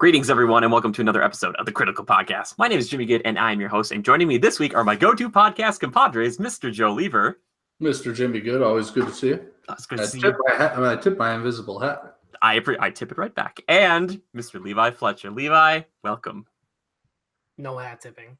Greetings, everyone, and welcome to another episode of the Critical Podcast. My name is Jimmy Good, and I am your host. And joining me this week are my go-to podcast compadres, Mr. Joe Lever. Mr. Jimmy Good, always good to see you. It's good to see you. I tip my invisible hat. I tip it right back. And Mr. Levi Fletcher. Levi, welcome. No hat tipping.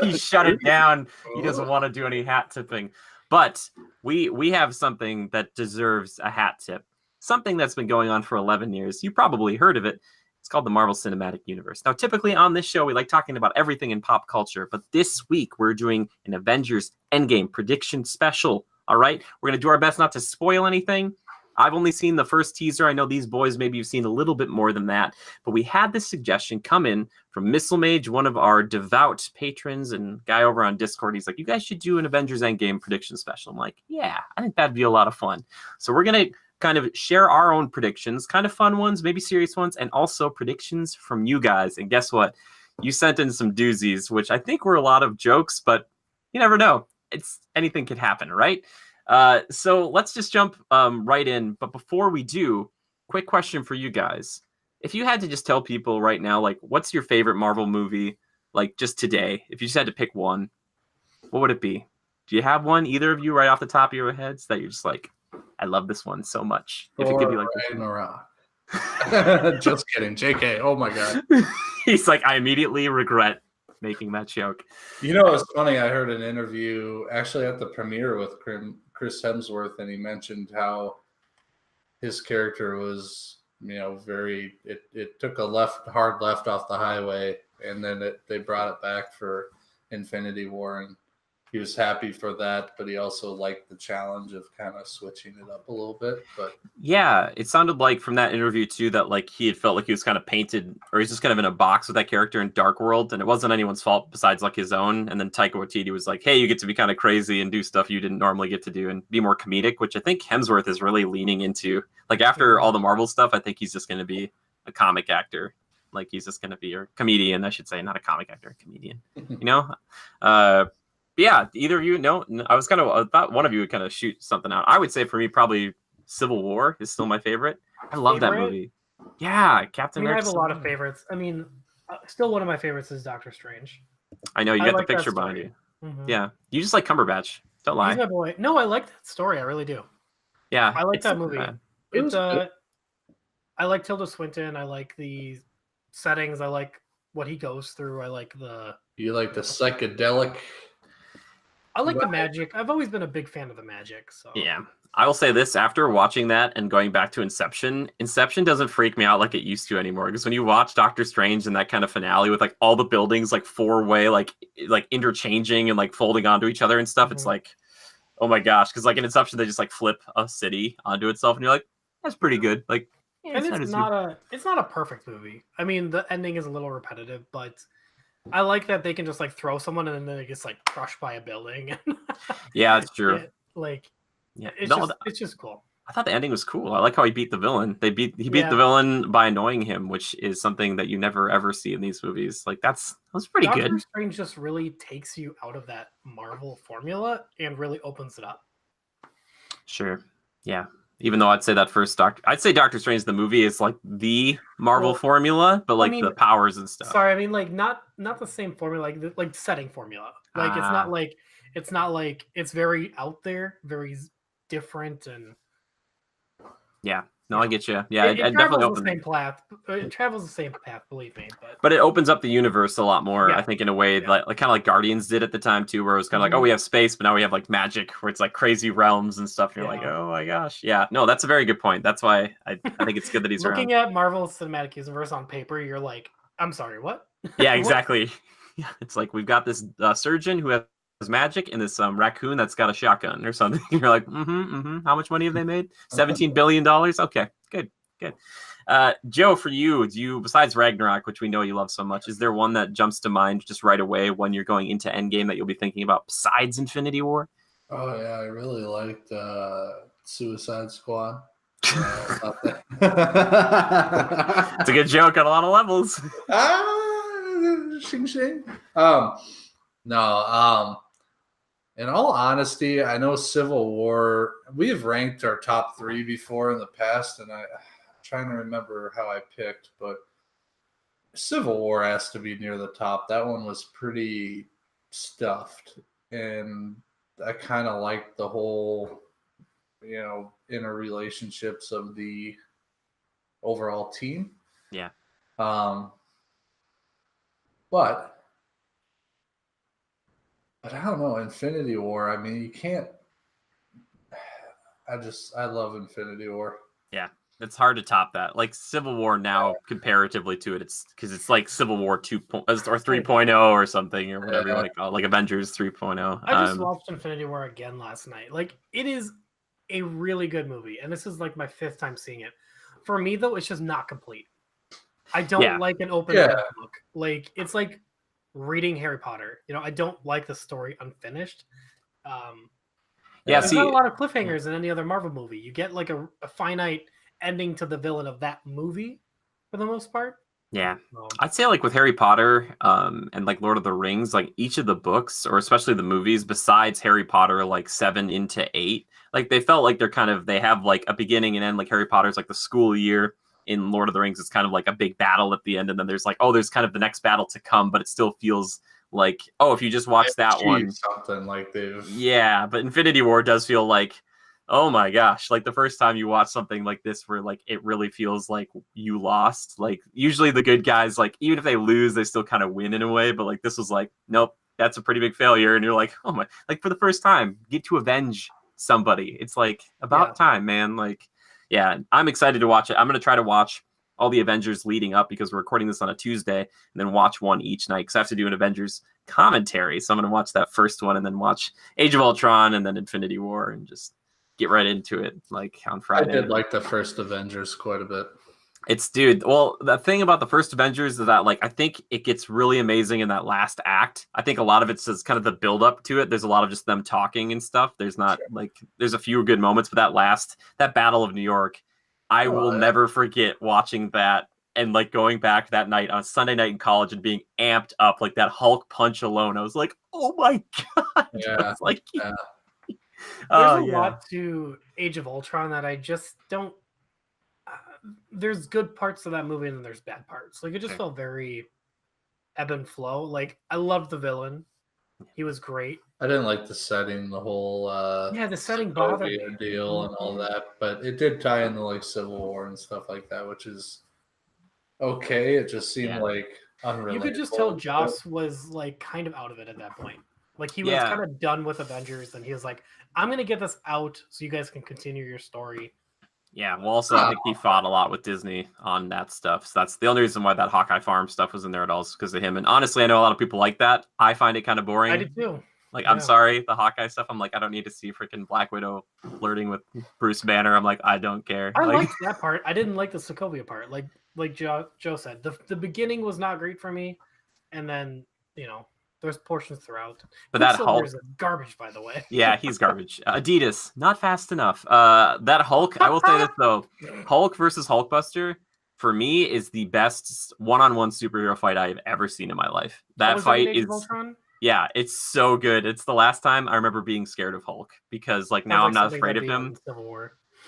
He shut it down. He doesn't want to do any hat tipping. But we have something that deserves a hat tip. Something that's been going on for 11 years. You probably heard of it. It's called the Marvel Cinematic Universe. Now, typically on this show, we like talking about everything in pop culture. But this week, we're doing an Avengers Endgame prediction special. All right? We're going to do our best not to spoil anything. I've only seen the first teaser. I know these boys maybe have seen a little bit more than that. But we had this suggestion come in from Missile Mage, one of our devout patrons and guy over on Discord. He's like, you guys should do an Avengers Endgame prediction special. I'm like, yeah, I think that'd be a lot of fun. So we're going to kind of share our own predictions, kind of fun ones, maybe serious ones, and also predictions from you guys. And guess what? You sent in some doozies, which I think were a lot of jokes, but you never know. Anything could happen, right? So let's just jump right in. But before we do, quick question for you guys. If you had to just tell people right now, like, what's your favorite Marvel movie, like, just today? If you just had to pick one, what would it be? Do you have one, either of you, right off the top of your heads, that you're just like, I love this one so much? If it could be like Ragnarok. Just kidding. JK. Oh my god. He's like, I immediately regret making that joke. You know, it's funny. I heard an interview actually at the premiere with Chris Hemsworth, and he mentioned how his character was, very. It took a hard left off the highway, and then they brought it back for Infinity War, and he was happy for that, but he also liked the challenge of kind of switching it up a little bit. But yeah, it sounded like from that interview too that like he had felt like he was kind of painted, or he's just kind of in a box with that character in Dark World, and it wasn't anyone's fault besides like his own. And then Taika Waititi was like, "Hey, you get to be kind of crazy and do stuff you didn't normally get to do, and be more comedic," which I think Hemsworth is really leaning into. Like after all the Marvel stuff, I think he's just going to be a comic actor. Like he's just going to be a comedian, I should say, not a comic actor, a comedian. Yeah, either of you? No, I thought one of you would kind of shoot something out. I would say for me, probably Civil War is still my favorite. I love that movie. Yeah, Captain America. I have a lot of favorites. I mean, still one of my favorites is Doctor Strange. I know, you got the picture behind you. Mm-hmm. Yeah, you just like Cumberbatch. Don't lie. He's my boy. No, I like that story. I really do. Yeah. I like that movie. I like Tilda Swinton. I like the settings. I like what he goes through. I like You like the psychedelic... I like the magic. I've always been a big fan of the magic. So yeah, I will say this: after watching that and going back to Inception doesn't freak me out like it used to anymore. Because when you watch Doctor Strange and that kind of finale with like all the buildings like four-way, like interchanging and like folding onto each other and stuff, It's like, oh my gosh! Because like in Inception, they just like flip a city onto itself, and you're like, that's pretty good. Like, and it's not a perfect movie. I mean, the ending is a little repetitive, but I like that they can just like throw someone and then it gets like crushed by a building. Yeah, that's true. It's just cool. I thought the ending was cool. I like how he beat the villain. He beat the villain by annoying him, which is something that you never ever see in these movies. Like that was pretty good. Doctor Strange just really takes you out of that Marvel formula and really opens it up. Sure. Yeah. Even though I'd say Doctor Strange the movie is like the Marvel formula, but like the powers and stuff. Sorry, I mean like not the same formula, like setting formula. Like it's not like it's very out there, very different, and yeah. No, I get you. Yeah, it travels the same path. It travels the same path, believe me. But it opens up the universe a lot more, I think, in a way like kind of like Guardians did at the time too, where it was kind of like, oh, we have space, but now we have like magic, where it's like crazy realms and stuff. And you're like, oh my gosh, yeah. No, that's a very good point. That's why I think it's good that he's looking at Marvel Cinematic Universe on paper. You're like, I'm sorry, what? Yeah, exactly. Yeah, it's like we've got this surgeon who has magic and this raccoon that's got a shotgun or something. You're like, how much money have they made? $17 billion. Okay, good. Joe, for you, besides Ragnarok, which we know you love so much, is there one that jumps to mind just right away when you're going into Endgame that you'll be thinking about besides Infinity War? Oh yeah, I really liked Suicide Squad. It's a good joke on a lot of levels. Shing shing. In all honesty, I know Civil War, we have ranked our top three before in the past, and trying to remember how I picked, but Civil War has to be near the top. That one was pretty stuffed, and I kind of liked the whole, interrelationships of the overall team. Yeah. But I don't know, Infinity War. I mean, you can't. I love Infinity War. Yeah, it's hard to top that. Like Civil War now, comparatively to it, it's because it's like Civil War 2 or 3.0 or something or whatever you want to call it, like Avengers 3.0. I just watched Infinity War again last night. Like, it is a really good movie, and this is like my 5th time seeing it. For me, though, it's just not complete. I don't like an open book. Like, it's like reading Harry Potter. I don't like the story unfinished. There's not a lot of cliffhangers in any other Marvel movie. You get like a finite ending to the villain of that movie for the most part. Yeah. I'd say like with Harry Potter and like Lord of the Rings, like each of the books, or especially the movies, besides Harry Potter, like 7 into 8, like they felt like they have like a beginning and end. Like Harry Potter's like the school year. In Lord of the Rings, it's kind of like a big battle at the end, and then there's like, there's kind of the next battle to come, but it still feels like, if you just watch that one, something like but Infinity War does feel like, oh my gosh, like the first time you watch something like this where like it really feels like you lost. Like usually the good guys, like even if they lose, they still kind of win in a way, but like this was like, nope, that's a pretty big failure, and you're like, oh my, like for the first time get to avenge somebody. It's like about time, man. Like, yeah, I'm excited to watch it. I'm going to try to watch all the Avengers leading up because we're recording this on a Tuesday, and then watch one each night because I have to do an Avengers commentary. So I'm going to watch that first one and then watch Age of Ultron and then Infinity War and just get right into it like on Friday. I did like the first Avengers quite a bit. The thing about the first Avengers is that like I think it gets really amazing in that last act. I think a lot of it's just kind of the build up to it. There's a lot of just them talking and stuff. There's not there's a few good moments, but that Battle of New York, I will never forget watching that and like going back that night on a Sunday night in college and being amped up, like that Hulk punch alone. I was like, oh my god! Yeah, there's a lot to Age of Ultron that I just don't. There's good parts of that movie and then there's bad parts. Like it just felt very ebb and flow. Like I loved the villain; he was great. I didn't like the setting, the whole the setting bothered me. Deal and all that, but it did tie into like Civil War and stuff like that, which is okay. It just seemed like unrelatable. You could just tell Joss was like kind of out of it at that point. Like he was kind of done with Avengers, and he was like, "I'm gonna get this out so you guys can continue your story." Yeah, well, also I think he fought a lot with Disney on that stuff. So that's the only reason why that Hawkeye Farm stuff was in there at all, is because of him. And honestly, I know a lot of people like that. I find it kind of boring. I did too. Like, I'm sorry, the Hawkeye stuff. I'm like, I don't need to see freaking Black Widow flirting with Bruce Banner. I'm like, I don't care. I liked that part. I didn't like the Sokovia part. Like Joe said, the beginning was not great for me, and then there's portions throughout. But that Hulk is garbage, by the way. Yeah, he's garbage. Adidas, not fast enough. That Hulk, I will say this though, Hulk versus Hulkbuster for me is the best one-on-one superhero fight I've ever seen in my life. That fight is. Yeah, it's so good. It's the last time I remember being scared of Hulk because like now I'm not afraid of him.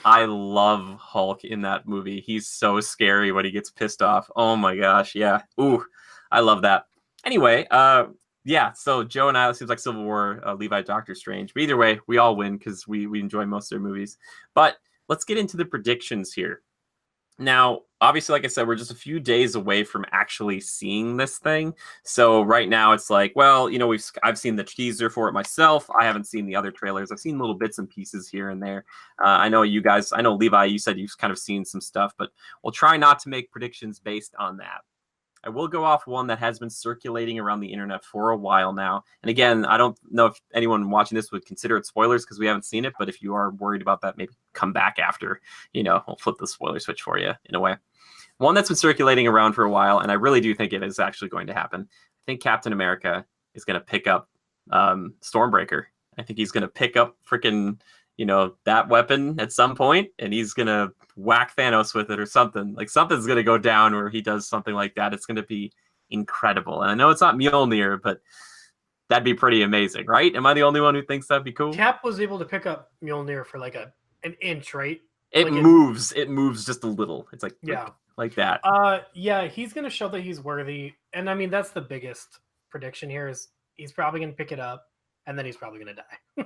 I love Hulk in that movie. He's so scary when he gets pissed off. Oh my gosh, yeah. Ooh, I love that. Anyway, so Joe and I, it seems like Civil War, Levi, Doctor Strange. But either way, we all win because we enjoy most of their movies. But let's get into the predictions here. Now, obviously, like I said, we're just a few days away from actually seeing this thing. So right now it's like, well, I've seen the teaser for it myself. I haven't seen the other trailers. I've seen little bits and pieces here and there. I know Levi, you said you've kind of seen some stuff, but we'll try not to make predictions based on that. I will go off one that has been circulating around the internet for a while now. And again, I don't know if anyone watching this would consider it spoilers because we haven't seen it. But if you are worried about that, maybe come back after, we'll flip the spoiler switch for you in a way. One that's been circulating around for a while, and I really do think it is actually going to happen. I think Captain America is going to pick up Stormbreaker. I think he's going to pick up freaking, that weapon at some point, and he's going to whack Thanos with it or something. Like something's going to go down where he does something like that. It's going to be incredible. And I know it's not Mjolnir, but that'd be pretty amazing, right? Am I the only one who thinks that'd be cool? Cap was able to pick up Mjolnir for like an inch, right? It moves. It moves just a little. It's like like that. Yeah, he's gonna show that he's worthy, and I mean that's the biggest prediction here is he's probably gonna pick it up, and then he's probably gonna die.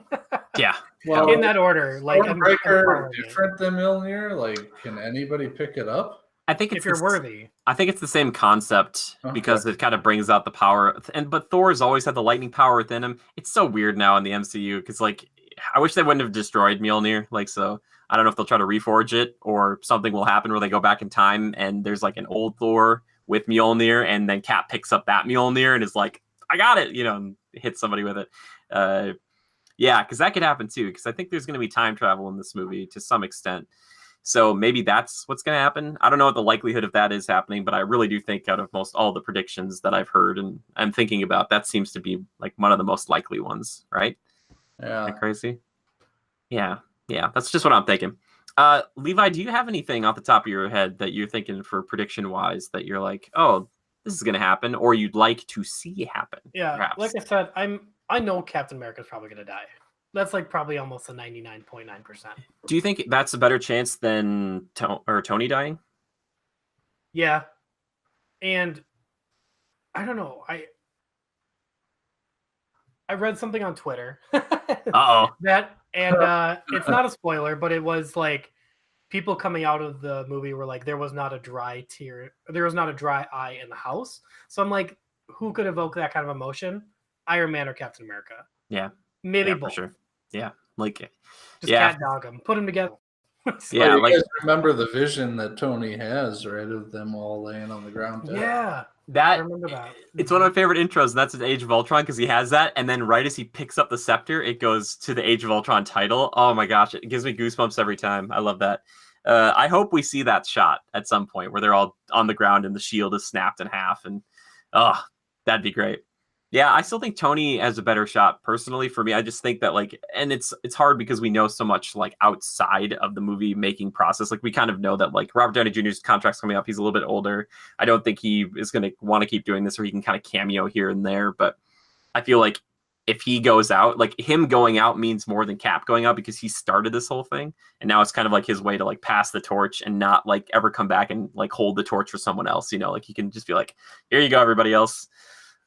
Yeah. Well, in that order, like Stormbreaker different than Mjolnir. Like, can anybody pick it up? I think if you're worthy. I think it's the same concept because it kind of brings out the power. But Thor's always had the lightning power within him. It's so weird now in the MCU because like I wish they wouldn't have destroyed Mjolnir. Like so, I don't know if they'll try to reforge it or something will happen where they go back in time and there's like an old Thor with Mjolnir and then Cap picks up that Mjolnir and is like, I got it, you know, and hits somebody with it. Yeah, because that could happen too. Because I think there's going to be time travel in this movie to some extent. So maybe that's what's going to happen. I don't know what the likelihood of that is happening, but I really do think out of most all the predictions that I've heard and I'm thinking about, that seems to be like one of the most likely ones, right? Yeah. Isn't that crazy? Yeah. That's just what I'm thinking. Levi, do you have anything off the top of your head that you're thinking for prediction-wise that you're like, oh, this is going to happen, or you'd like to see happen? Yeah, perhaps? like I said, I know Captain America's probably going to die. That's like probably almost a 99.9%. Do you think that's a better chance than Tony dying? Yeah. And I don't know. I read something on Twitter. Uh-oh. It's not a spoiler, but it was like people coming out of the movie were like there was not a dry eye in the house. So I'm like, who could evoke that kind of emotion? Iron Man or Captain America? Yeah. Maybe both. For sure. Yeah, like just cat dog them, put them together. Yeah, like remember the vision that Tony has, right, of them all laying on the ground. Yeah, I remember that. It's one of my favorite intros, and that's in Age of Ultron because he has that, and then right as he picks up the scepter, it goes to the Age of Ultron title. Oh my gosh, it gives me goosebumps every time. I love that. I hope we see that shot at some point where they're all on the ground and the shield is snapped in half, and that'd be great. Yeah, I still think Tony has a better shot personally for me. I just think that like, and it's hard because we know so much like outside of the movie making process. Like we kind of know that like Robert Downey Jr.'s contract's coming up. He's a little bit older. I don't think he is going to want to keep doing this or he can kind of cameo here and there. But I feel like if he goes out, like him going out means more than Cap going out because he started this whole thing. And now it's kind of like his way to like pass the torch and not like ever come back and like hold the torch for someone else. You know, like he can just be like, here you go, everybody else.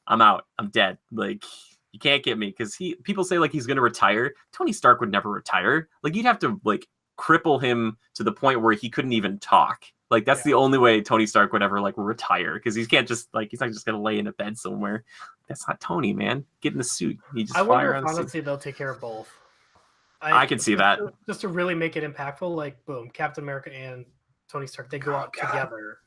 I'm out. I'm dead. Like you can't get me because people say like he's gonna retire. Tony Stark would never retire. Like you'd have to like cripple him to the point where he couldn't even talk. Like that's the only way Tony Stark would ever like retire because he can't just like he's not just gonna lay in a bed somewhere. That's not Tony, man. Get in the suit. He just I wonder if honestly they'll take care of both. I can see that just to really make it impactful. Like boom, Captain America and Tony Stark they go out together.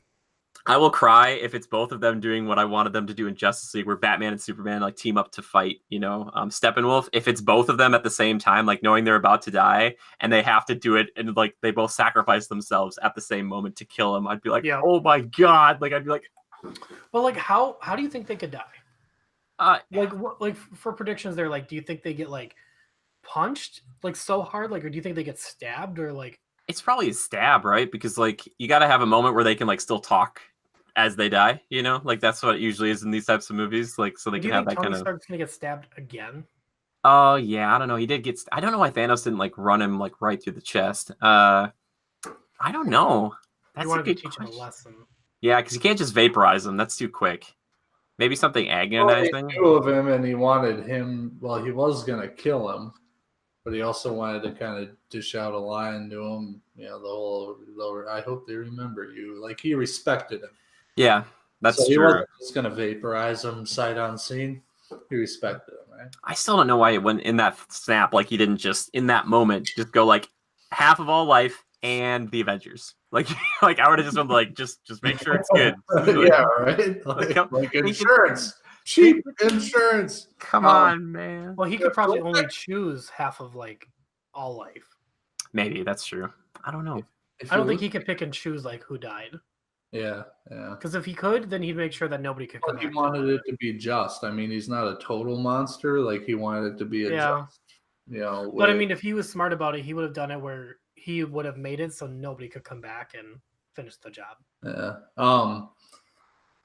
I will cry if it's both of them doing what I wanted them to do in Justice League, where Batman and Superman like team up to fight, you know, Steppenwolf. If it's both of them at the same time, like knowing they're about to die and they have to do it and like they both sacrifice themselves at the same moment to kill him, I'd be like, oh my god! Like I'd be like, well, like how do you think they could die? Like for predictions, they're like, do you think they get like punched like so hard, like, or do you think they get stabbed or like? It's probably a stab, right? Because like you got to have a moment where they can like still talk as they die, you know, like that's what it usually is in these types of movies, like so they can have that kind of. Stark's gonna get stabbed again. Oh yeah, I don't know. He did get. I don't know why Thanos didn't like run him like right through the chest. I don't know. That's a good teach him a lesson. Yeah, because you can't just vaporize him. That's too quick. Maybe something agonizing. Well, he knew of him, and he wanted him. Well, he was gonna kill him, but he also wanted to kind of dish out a line to him. You know, the whole I hope they remember you. Like he respected him. Yeah, that's true. He wasn't just gonna vaporize him sight unseen. He respected him, right? I still don't know why it went in that snap. Like he didn't just in that moment just go like half of all life and the Avengers. Like I would have just been like just make sure it's good. Yeah, right. Like insurance, cheap insurance. Come on, man. Well, he could probably only choose half of like all life. Maybe that's true. I don't know. I don't think he could pick and choose like who died. Yeah. Because if he could, then he'd make sure that nobody could come back. He wanted it to be just. I mean, he's not a total monster. Like he wanted it to be a just. You know. But I mean, if he was smart about it, he would have done it where he would have made it so nobody could come back and finish the job. Yeah.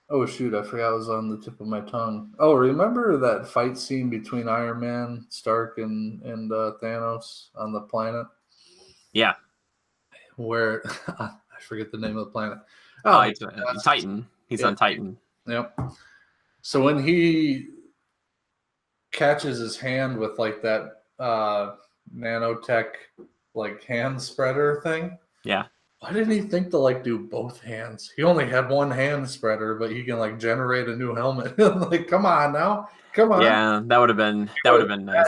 Oh shoot! I forgot it was on the tip of my tongue. Oh, remember that fight scene between Iron Man, Stark, and Thanos on the planet? Yeah. where I forget the name of the planet. It's Titan. He's on Titan. Yep. So when he catches his hand with like that nanotech like hand spreader thing. Yeah. Why didn't he think to like do both hands? He only had one hand spreader, but he can like generate a new helmet. Like, come on now. Come on. Yeah, that would have been nice.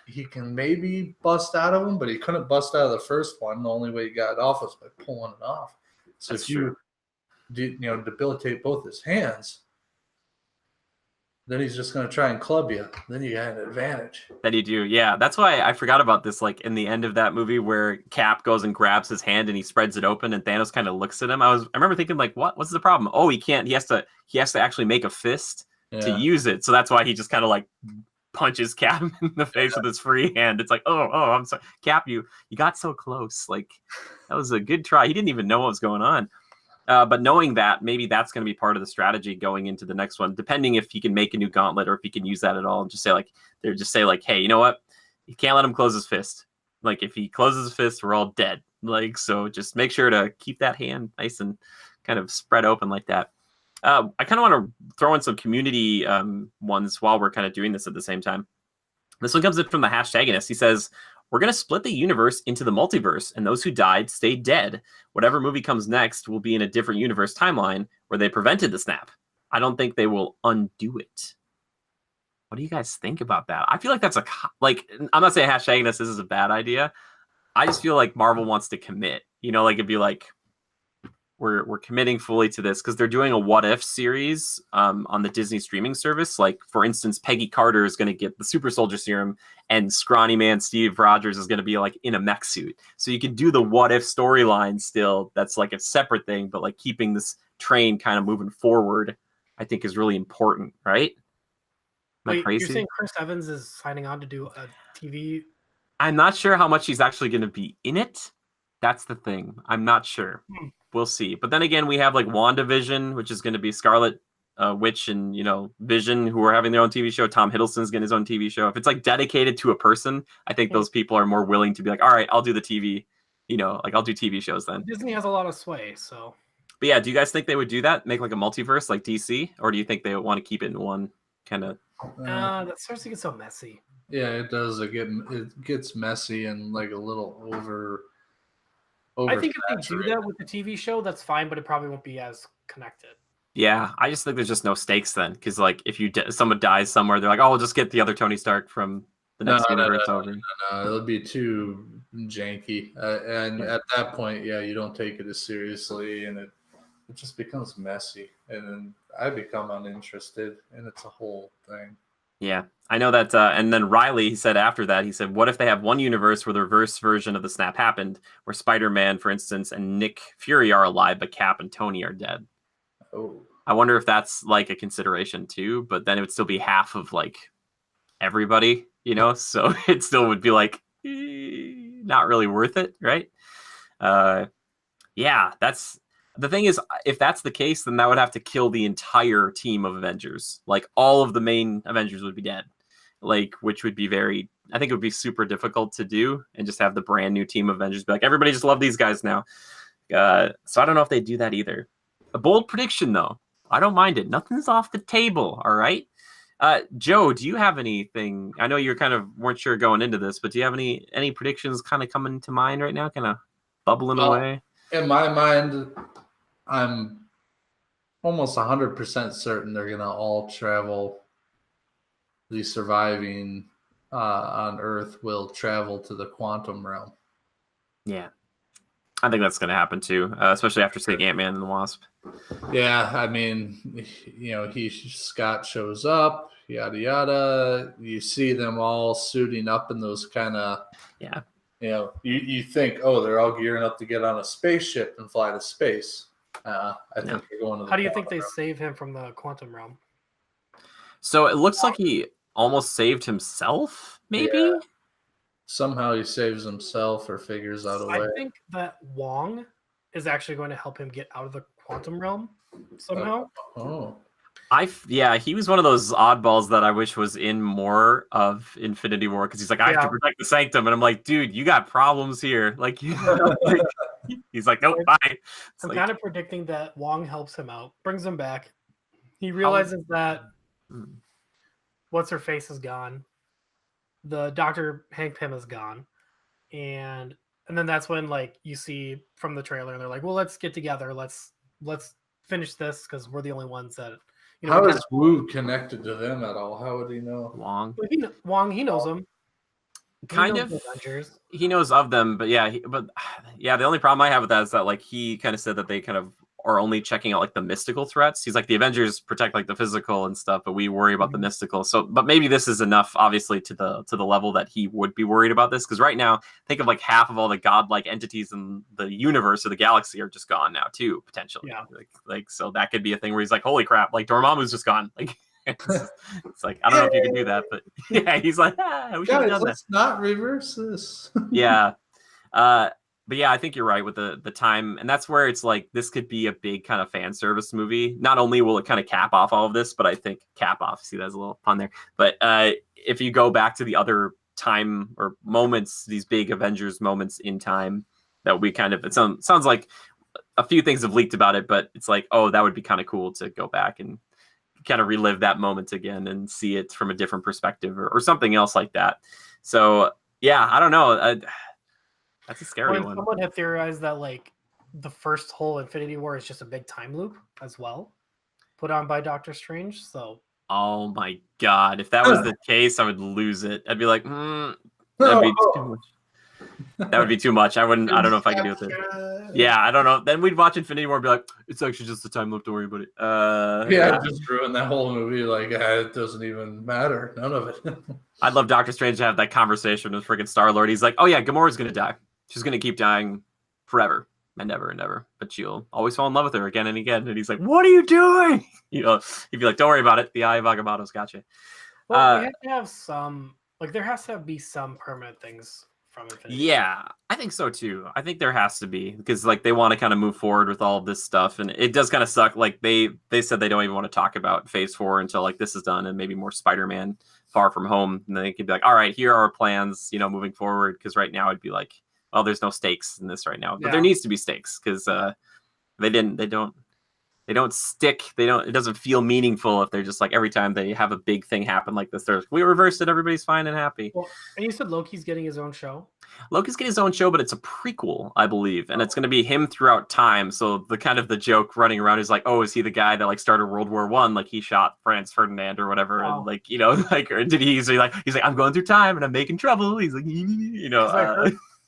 He can maybe bust out of him, but he couldn't bust out of the first one. The only way he got it off was by pulling it off. So That's if you debilitate both his hands, then he's just going to try and club you. Then you got an advantage. That you do, yeah. That's why I forgot about this. Like in the end of that movie, where Cap goes and grabs his hand and he spreads it open, and Thanos kind of looks at him. I remember thinking, like, what's the problem? Oh, he can't. He has to actually make a fist to use it. So that's why he just kind of like punches Cap in the face with his free hand. It's like, oh, I'm sorry, Cap, you got so close. Like that was a good try. He didn't even know what was going on. But knowing that, maybe that's going to be part of the strategy going into the next one, depending if he can make a new gauntlet or if he can use that at all. And just say like, hey, you know what? You can't let him close his fist. Like if he closes his fist, we're all dead. Like, so just make sure to keep that hand nice and kind of spread open like that. I kind of want to throw in some community ones while we're kind of doing this at the same time. This one comes in from the Hashtagonist. He says, we're going to split the universe into the multiverse, and those who died stay dead. Whatever movie comes next will be in a different universe timeline where they prevented the snap. I don't think they will undo it. What do you guys think about that? I feel like that's I'm not saying Hashtagonist, this is a bad idea. I just feel like Marvel wants to commit. Like it'd be like, we're committing fully to this because they're doing a What If series on the Disney streaming service. Like, for instance, Peggy Carter is going to get the super soldier serum and scrawny man Steve Rogers is going to be like in a mech suit. So you can do the What If storyline still. That's like a separate thing, but like keeping this train kind of moving forward, I think is really important, right? Am I crazy? You're saying Chris Evans is signing on to do a TV? I'm not sure how much he's actually going to be in it. That's the thing. I'm not sure. We'll see. But then again, we have like WandaVision, which is going to be Scarlet Witch and, Vision, who are having their own TV show. Tom Hiddleston's getting his own TV show. If it's like dedicated to a person, I think those people are more willing to be like, all right, I'll do the TV, I'll do TV shows then. Disney has a lot of sway, so. But yeah, do you guys think they would do that? Make like a multiverse like DC? Or do you think they would want to keep it in one kind of? That starts to get so messy. Yeah, it does. It gets messy and like a little over. I think if they do that with the TV show, that's fine, but it probably won't be as connected. Yeah, I just think there's just no stakes then, because like if someone dies somewhere, they're like, oh, we'll just get the other Tony Stark from the next universe over. No, it'll be too janky, and at that point, you don't take it as seriously, and it just becomes messy, and then I become uninterested, and it's a whole thing. Yeah, I know that. And then Riley, he said after that, he said, what if they have one universe where the reverse version of the snap happened, where Spider-Man, for instance, and Nick Fury are alive, but Cap and Tony are dead? Oh, I wonder if that's like a consideration too, but then it would still be half of like everybody, so it still would be like not really worth it, right? Yeah, that's the thing is, if that's the case, then that would have to kill the entire team of Avengers. Like all of the main Avengers would be dead, like, which would be I think it would be super difficult to do and just have the brand new team of Avengers be like, everybody just love these guys now. So I don't know if they do that either. A bold prediction though. I don't mind it. Nothing's off the table. All right. Joe, do you have anything? I know you weren't sure going into this, but do you have any predictions kind of coming to mind right now? Kind of bubbling away? In my mind, I'm almost 100% certain they're going to all travel. The surviving on Earth will travel to the quantum realm. Yeah. I think that's going to happen too, especially after seeing Ant-Man and the Wasp. Yeah, I mean, Scott shows up, yada, yada. You see them all suiting up in those kind of... Yeah. You think, oh, they're all gearing up to get on a spaceship and fly to space. I think they're going to the How do you think they save him from the quantum realm? So it looks like he almost saved himself, maybe? Yeah. Somehow he saves himself or figures out a way. I think that Wong is actually going to help him get out of the quantum realm somehow. He was one of those oddballs that I wish was in more of Infinity War, because he's like, I have to protect the Sanctum, and I'm like, dude, you got problems here. Like, He's like, nope, bye. I'm kind of predicting that Wong helps him out, brings him back. He realizes that what's her face is gone. The Dr. Hank Pym is gone, and then that's when like you see from the trailer, and they're like, well, let's get together, let's finish this because we're the only ones that. How is Wu connected to them at all? How would he know? Wong. Wong, he knows them. Kind of. He knows of them, but the only problem I have with that is that like he kind of said that they kind of are only checking out like the mystical threats. He's like, the Avengers protect like the physical and stuff, but we worry about the mystical. So, but maybe this is enough, obviously, to the level that he would be worried about this. Because right now, think of like half of all the godlike entities in the universe or the galaxy are just gone now too, potentially. Yeah. Like so that could be a thing where he's like, holy crap, like Dormammu's just gone. Like it's like, I don't know if you can do that, but yeah, he's like, we should have done let's not reverse this. Yeah. But yeah, I think you're right with the time, and that's where it's like this could be a big kind of fan service movie. Not only will it kind of cap off all of this, but I think see, that's a little pun there. But if you go back to the other time or moments, these big Avengers moments in time, that we kind of sounds like a few things have leaked about it, but it's like, oh, that would be kind of cool to go back and kind of relive that moment again and see it from a different perspective or something else like that. So yeah, I don't know. That's a scary one. Someone had theorized that like the first whole Infinity War is just a big time loop as well, put on by Doctor Strange. So, oh my god, if that was the case, I would lose it. I'd be like, that'd be too much. That would be too much. I don't know if I could do it. Yeah, I don't know. Then we'd watch Infinity War and be like, it's actually just a time loop. Don't worry about it. Yeah, just ruin that whole movie. Like, it doesn't even matter. None of it. I'd love Doctor Strange to have that conversation with freaking Star-Lord. He's like, oh yeah, Gamora's gonna die. She's going to keep dying forever and ever and ever. But you'll always fall in love with her again and again. And he's like, what are you doing? He'd be like, don't worry about it. The Eye of Agamotto's got you. Well, we have to have some, like, there has to be some permanent things from Infinity. Yeah, I think so too. I think there has to be, because like they want to kind of move forward with all of this stuff. And it does kind of suck. Like they said they don't even want to talk about Phase 4 until like this is done and maybe more Spider-Man Far From Home. And then they could be like, all right, here are our plans, moving forward. Because right now it'd be like, well, there's no stakes in this right now, but there needs to be stakes because they don't stick. It doesn't feel meaningful if they're just like every time they have a big thing happen like this, they're like, we reversed it. Everybody's fine and happy. Well, and you said Loki's getting his own show. Loki's getting his own show, but it's a prequel, I believe, and it's going to be him throughout time. So the kind of the joke running around is like, oh, is he the guy that like started World War I? Like he shot Franz Ferdinand or whatever, and like like, or did he's like I'm going through time and I'm making trouble. He's like,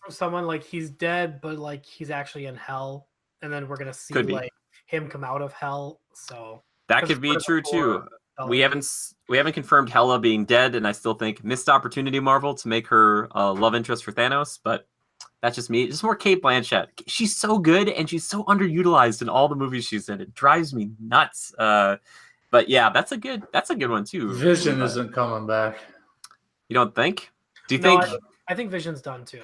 from someone like he's dead, but like he's actually in hell, and then we're gonna see like him come out of hell. So that could be true too. We haven't confirmed Hela being dead, and I still think missed opportunity, Marvel, to make her a love interest for Thanos. But that's just me. Just more Cate Blanchett. She's so good, and she's so underutilized in all the movies she's in. It drives me nuts. But yeah, that's a good one too. Vision isn't coming back. You don't think? Do you think? I think Vision's done too.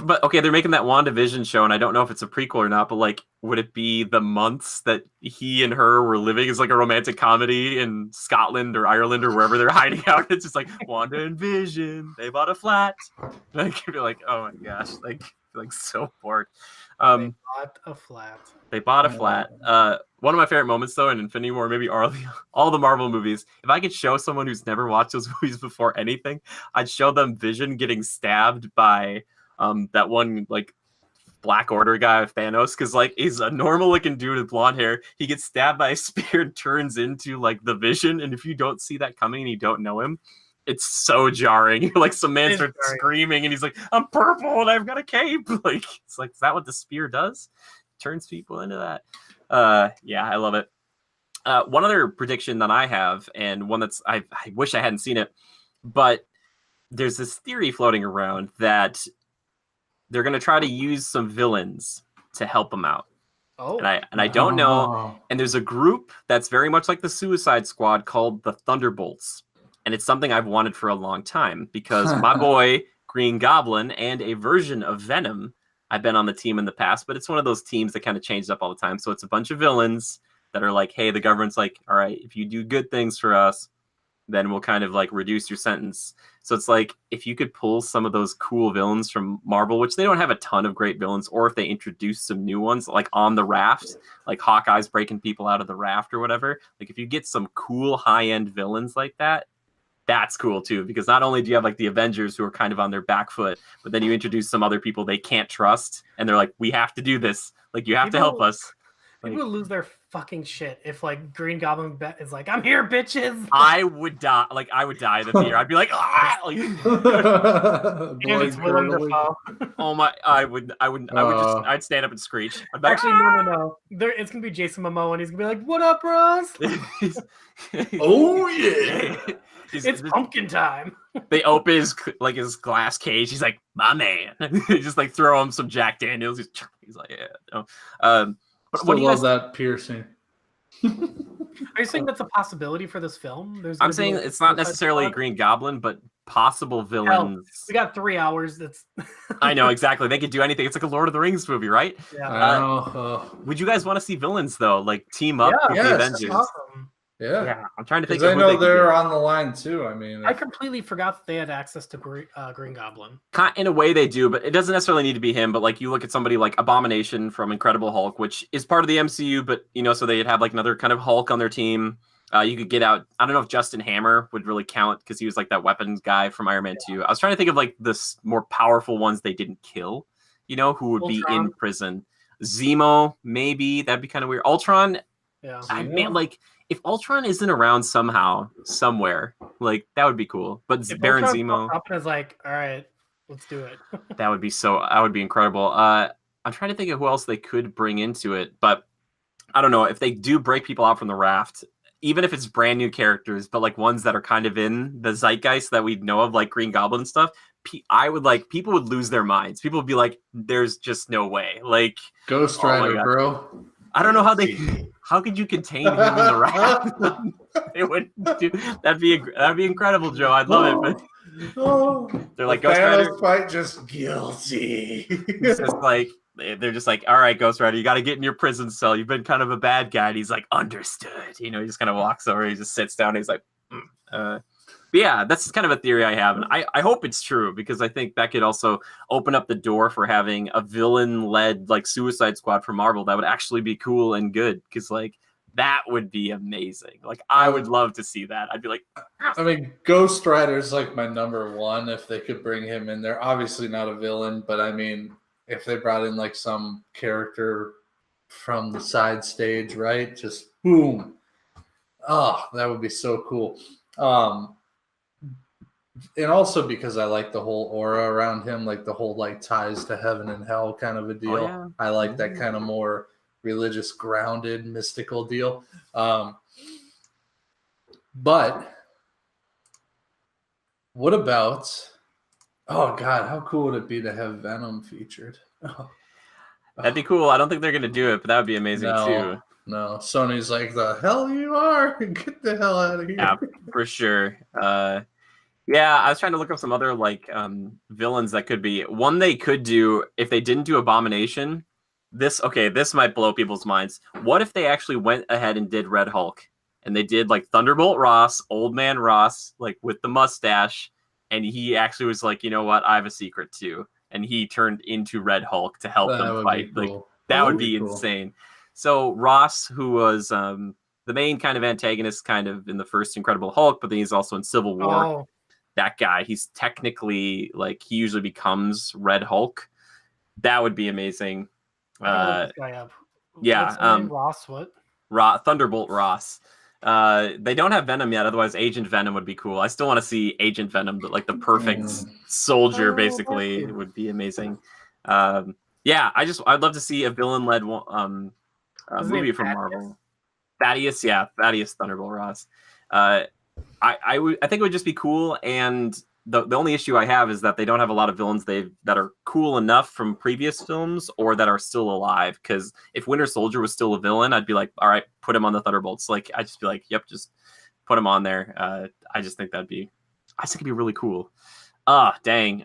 But okay, they're making that WandaVision show, and I don't know if it's a prequel or not, but like, would it be the months that he and her were living as like a romantic comedy in Scotland or Ireland or wherever they're hiding out? It's just like Wanda and Vision, they bought a flat. And I could be like, oh my gosh, like so bored. They bought a flat. They bought a flat. One of my favorite moments, though, in Infinity War, maybe all the Marvel movies, if I could show someone who's never watched those movies before anything, I'd show them Vision getting stabbed by that one like Black Order guy of Thanos, because like he's a normal looking dude with blonde hair. He gets stabbed by a spear and turns into like the Vision, and if you don't see that coming and you don't know him, it's so jarring. Like some man starts screaming and he's like, I'm purple and I've got a cape. Like it's like, is that what the spear does? Turns people into that. Yeah, I love it. One other prediction that I have, and one that's I wish I hadn't seen it, but there's this theory floating around that they're going to try to use some villains to help them out. Oh, and I don't know. And there's a group that's very much like the Suicide Squad called the Thunderbolts. And it's something I've wanted for a long time because my boy Green Goblin and a version of Venom, I've been on the team in the past, but it's one of those teams that kind of changes up all the time. So it's a bunch of villains that are like, hey, the government's like, all right, if you do good things for us, then we'll kind of like reduce your sentence. So it's like if you could pull some of those cool villains from Marvel, which they don't have a ton of great villains, or if they introduce some new ones like on the raft, like Hawkeye's breaking people out of the raft or whatever. Like if you get some cool high-end villains like that, that's cool too, because not only do you have like the Avengers who are kind of on their back foot, but then you introduce some other people they can't trust, and they're like, we have to do this. Like, you have to help us. People would lose their fucking shit if like Green Goblin is like, I'm here, bitches. I would die. Like, I would die in the theater. I'd be like, ah! Like, and it's Willem Dafoe. Oh my! I'd stand up and screech. Actually, no. It's gonna be Jason Momoa, and he's gonna be like, "What up, Ross?" Oh yeah. It's pumpkin time. They open his glass cage. He's like, my man. They just like throw him some Jack Daniels. He's like, yeah. No. But what do you love that piercing? Are you saying that's a possibility for this film? I'm saying it's not necessarily a Green Goblin, but possible villains. We got 3 hours. I know, exactly. They could do anything. It's like a Lord of the Rings movie, right? Yeah. Would you guys want to see villains though, like team up with the Avengers? That's awesome. Yeah, I'm trying to think. I know they're on the line too. I mean, I completely forgot that they had access to Green Goblin. In a way, they do, but it doesn't necessarily need to be him. But like, you look at somebody like Abomination from Incredible Hulk, which is part of the MCU, but so they'd have like another kind of Hulk on their team. You could get out. I don't know if Justin Hammer would really count because he was like that weapons guy from Iron Man 2. I was trying to think of like the more powerful ones they didn't kill. Who would be in prison? Zemo, maybe that'd be kind of weird. Ultron. Yeah, man, like. If Ultron isn't around somehow, somewhere, like that would be cool. But if Baron Zemo is like, all right, let's do it. That would be incredible. I'm trying to think of who else they could bring into it, but I don't know if they do break people out from the raft, even if it's brand new characters, but like ones that are kind of in the zeitgeist that we know of, like Green Goblin stuff. People would lose their minds. People would be like, "There's just no way." Like Ghost Rider, bro. I don't know how could you contain him in the raft? It would do that'd be incredible, Joe. I'd love it, but they're like Ghost Rider fight just guilty. It's just like they're just like, all right, Ghost Rider, you got to get in your prison cell. You've been kind of a bad guy. And he's like, understood. He just kind of walks over. He just sits down. And he's like, But yeah, that's kind of a theory I have, and I hope it's true because I think that could also open up the door for having a villain-led like Suicide Squad for Marvel that would actually be cool and good. Because like that would be amazing. Like I would love to see that. I'd be like, I mean, Ghost Rider's like my number one. If they could bring him in there, obviously not a villain, but I mean, if they brought in like some character from the side stage, right? Just boom. Oh, that would be so cool. And also because I like the whole aura around him, like the whole like ties to heaven and hell kind of a deal. Oh, yeah. I like that kind of more religious, grounded, mystical deal. But what about? Oh God, how cool would it be to have Venom featured? Oh. That'd be cool. I don't think they're gonna do it, but that would be amazing too. No, Sony's like, the hell you are. Get the hell out of here. Yeah, for sure. Yeah, I was trying to look up some other like villains that could be. One they could do if they didn't do Abomination. This might blow people's minds. What if they actually went ahead and did Red Hulk? And they did like Thunderbolt Ross, Old Man Ross, like with the mustache, and he actually was like, you know what, I have a secret too. And he turned into Red Hulk to help them fight. Cool. Like that would be insane. So Ross, who was the main kind of antagonist kind of in the first Incredible Hulk, but then he's also in Civil War. Oh. That guy, he's technically like he usually becomes Red Hulk. That would be amazing. This guy up. Yeah. Ross, what? Thunderbolt Ross. They don't have Venom yet. Otherwise, Agent Venom would be cool. I still want to see Agent Venom, but like the perfect soldier, basically, would be amazing. Yeah, I'd love to see a villain-led movie from Marvel. Thaddeus, Thunderbolt Ross. I think it would just be cool, and the only issue I have is that they don't have a lot of villains that are cool enough from previous films or that are still alive. Because if Winter Soldier was still a villain, I'd be like, all right, put him on the Thunderbolts. Like I'd just be like, yep, just put him on there. I think it'd be really cool. Dang.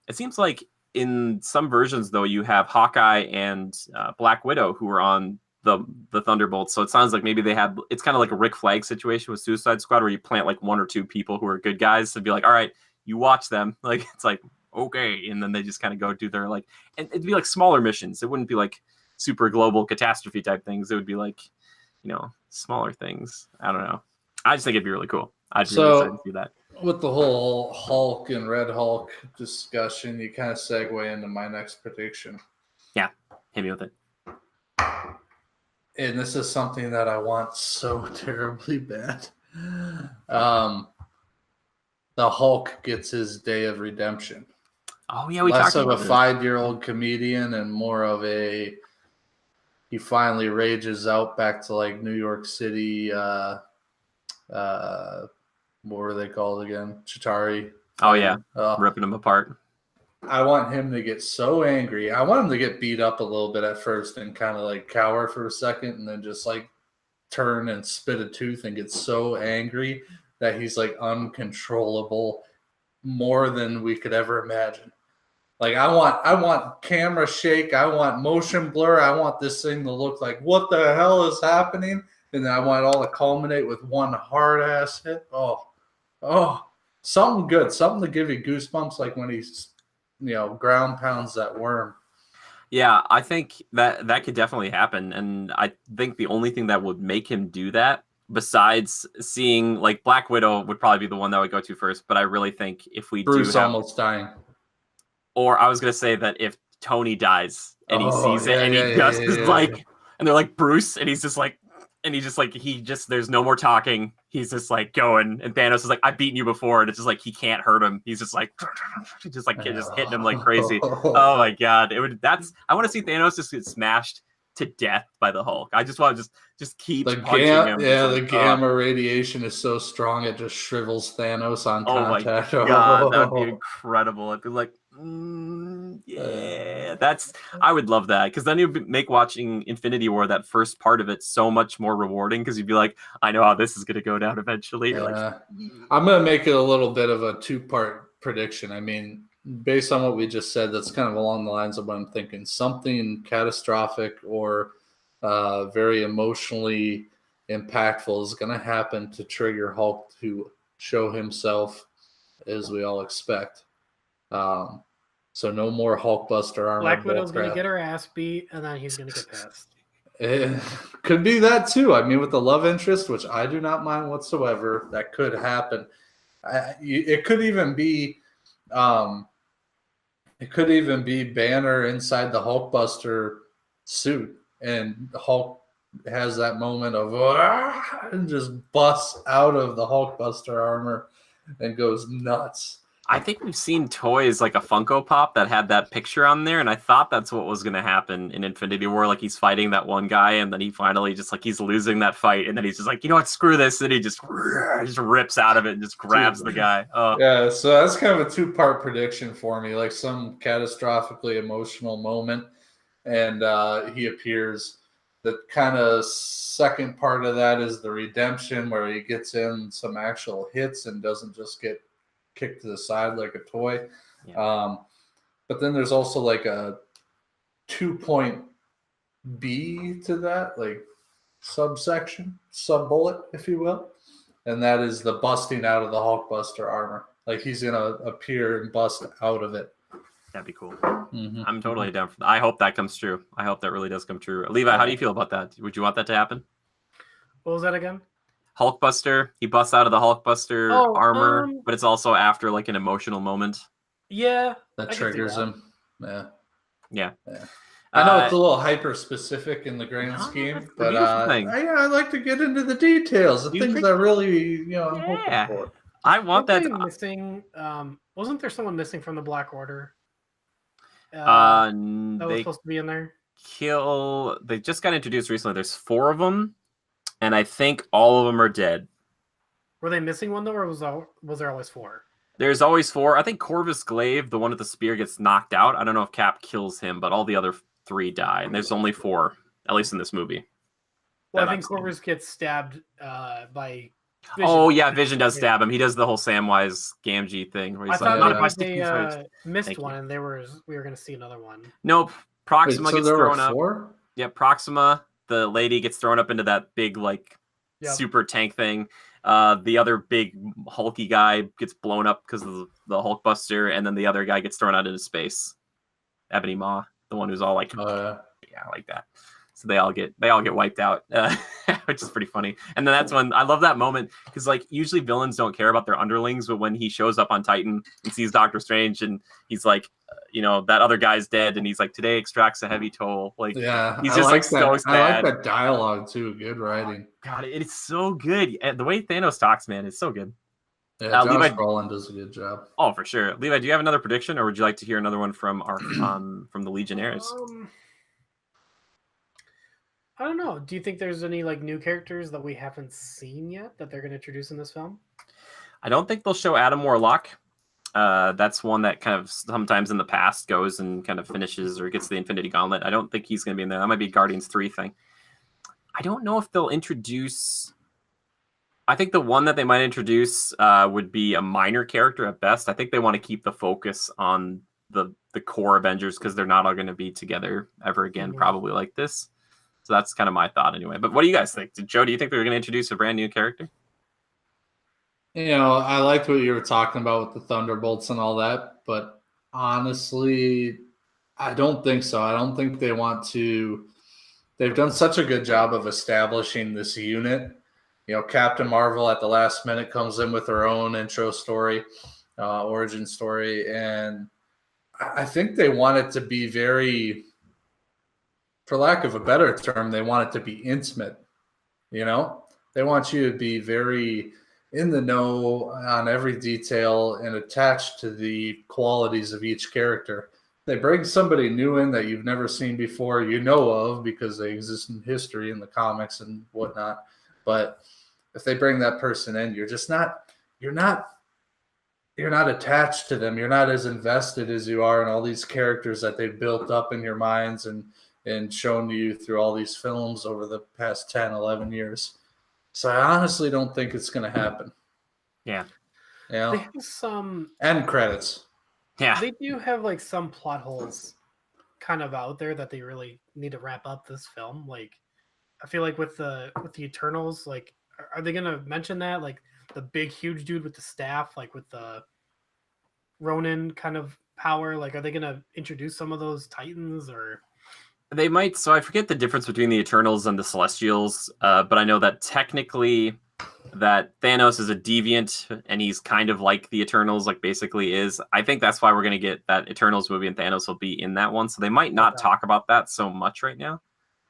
It seems like in some versions though, you have Hawkeye and Black Widow who are on the Thunderbolts. So it sounds like maybe it's kind of like a Rick Flag situation with Suicide Squad, where you plant like 1 or 2 people who are good guys to be like, all right, you watch them. Like it's like okay, and then they just kind of go do their like, and it'd be like smaller missions. It wouldn't be like super global catastrophe type things. It would be like, smaller things. I don't know. I just think it'd be really cool. I'd be really excited to see that. With the whole Hulk and Red Hulk discussion, you kind of segue into my next prediction. Yeah, hit me with it. And this is something that I want so terribly bad. The Hulk gets his day of redemption. Oh yeah, we less talked about of a 5-year-old comedian and more of he finally rages out back to like New York City. What were they called again? Chitauri. Oh yeah, ripping them apart. I want him to get so angry. I want him to get beat up a little bit at first and kind of like cower for a second and then just like turn and spit a tooth and get so angry that he's like uncontrollable more than we could ever imagine. Like I want camera shake. I want motion blur. I want this thing to look like what the hell is happening? And then I want it all to culminate with one hard ass hit. Oh, something good. Something to give you goosebumps like when he's ground pounds that worm. Yeah, I think that could definitely happen. And I think the only thing that would make him do that, besides seeing like Black Widow would probably be the one that would go to first, but I really think if we Bruce almost dying. Or I was gonna say that if Tony dies and he sees it and he just is like, and they're like Bruce, and he's just like, there's no more talking. He's just like going, and Thanos is like, I've beaten you before, and it's just like he can't hurt him. He's just like, just hitting him like crazy. Oh my god, I want to see Thanos just get smashed to death by the Hulk. I just want to just keep punching him. Yeah, the gamma radiation is so strong it just shrivels Thanos on contact. Oh my god, that would be incredible. I'd be like, yeah, I would love that, because then you'd make watching Infinity War, that first part of it, so much more rewarding, because you'd be like, I know how this is going to go down eventually. Yeah. I'm going to make it a little bit of a 2-part prediction. I mean, based on what we just said, that's kind of along the lines of what I'm thinking. Something catastrophic or very emotionally impactful is going to happen to trigger Hulk to show himself, as we all expect. So no more Hulkbuster armor. Black Widow's going to get her ass beat, and then he's going to get past. It could be that too. I mean, with the love interest, which I do not mind whatsoever, that could happen. It could even be, Banner inside the Hulkbuster suit, and Hulk has that moment of and just busts out of the Hulkbuster armor and goes nuts. I think we've seen toys like a Funko Pop that had that picture on there, and I thought that's what was going to happen in Infinity War. Like he's fighting that one guy, and then he finally just like he's losing that fight, and then he's just like, you know what, screw this, and he just rips out of it and just grabs the guy. Oh. Yeah, so that's kind of a 2-part prediction for me, like some catastrophically emotional moment, and he appears. The kind of second part of that is the redemption, where he gets in some actual hits and doesn't just get kicked to the side like a toy. Yeah. But then there's also like a 2-point B to that, like subsection, sub-bullet, if you will. And that is the busting out of the Hulkbuster armor. Like he's going to appear and bust out of it. That'd be cool. Mm-hmm. I'm totally down for that. I hope that comes true. I hope that really does come true. Levi, how do you feel about that? Would you want that to happen? What was that again? Hulkbuster. He busts out of the Hulkbuster armor, but it's also after like an emotional moment. Yeah. That triggers him. Yeah. I know it's a little hyper specific in the grand scheme, but I like to get into the details, the things that really, I'm hoping for. I want that. Missing. Wasn't there someone missing from the Black Order? That was supposed to be in there. They just got introduced recently. There's 4 of them. And I think all of them are dead. Were they missing one, though, or was there always 4? There's always 4. I think Corvus Glaive, the one with the spear, gets knocked out. I don't know if Cap kills him, but all the other 3 die. And there's only 4, at least in this movie. Well, I think Corvus gets stabbed by Vision. Oh, yeah, Vision does stab him. He does the whole Samwise Gamgee thing. Where he's they missed one, and we were going to see another one. Nope. Proxima gets thrown up. 4? Yeah, Proxima, the lady gets thrown up into that big super tank thing. The other big hulky guy gets blown up because of the Hulkbuster, and then the other guy gets thrown out into space. Ebony Maw, the one who's all like, like that. So they all get wiped out, which is pretty funny. And then that's when I love that moment because usually villains don't care about their underlings, but when he shows up on Titan and sees Doctor Strange and he's like, that other guy's dead, and he's like, today extracts a heavy toll. He's just so sad. I like that dialogue too. Good writing. God, it's so good. The way Thanos talks, man, is so good. Yeah, Josh Brolin does a good job. Oh, for sure. Levi, do you have another prediction, or would you like to hear another one from our from the Legionnaires? I don't know. Do you think there's any new characters that we haven't seen yet that they're going to introduce in this film? I don't think they'll show Adam Warlock. That's one that kind of sometimes in the past goes and kind of finishes or gets the Infinity Gauntlet. I don't think he's going to be in there. That might be a Guardians 3 thing. I don't know if they'll introduce... I think the one that they might introduce would be a minor character at best. I think they want to keep the focus on the core Avengers because they're not all going to be together ever again, probably like this. So that's kind of my thought anyway. But what do you guys think? Joe, do you think they're going to introduce a brand new character? I liked what you were talking about with the Thunderbolts and all that, but honestly, I don't think so. I don't think they want to. They've done such a good job of establishing this unit. Captain Marvel at the last minute comes in with her own intro story, origin story, and I think they want it to be very, for lack of a better term, they want it to be intimate. They want you to be very in the know on every detail and attached to the qualities of each character. They bring somebody new in that you've never seen before, of because they exist in history in the comics and whatnot. But if they bring that person in, you're not attached to them. You're not as invested as you are in all these characters that they've built up in your minds and shown to you through all these films over the past 10, 11 years. So I honestly don't think it's going to happen. Yeah. They have some end credits. Yeah. They do have some plot holes kind of out there that they really need to wrap up this film. I feel with the Eternals, are they going to mention that? The big huge dude with the staff, with the Ronin kind of power, are they going to introduce some of those Titans or? They might. So I forget the difference between the Eternals and the Celestials, but I know that technically that Thanos is a deviant and he's kind of like the Eternals, basically is. I think that's why we're going to get that Eternals movie and Thanos will be in that one. So they might not talk about that so much right now,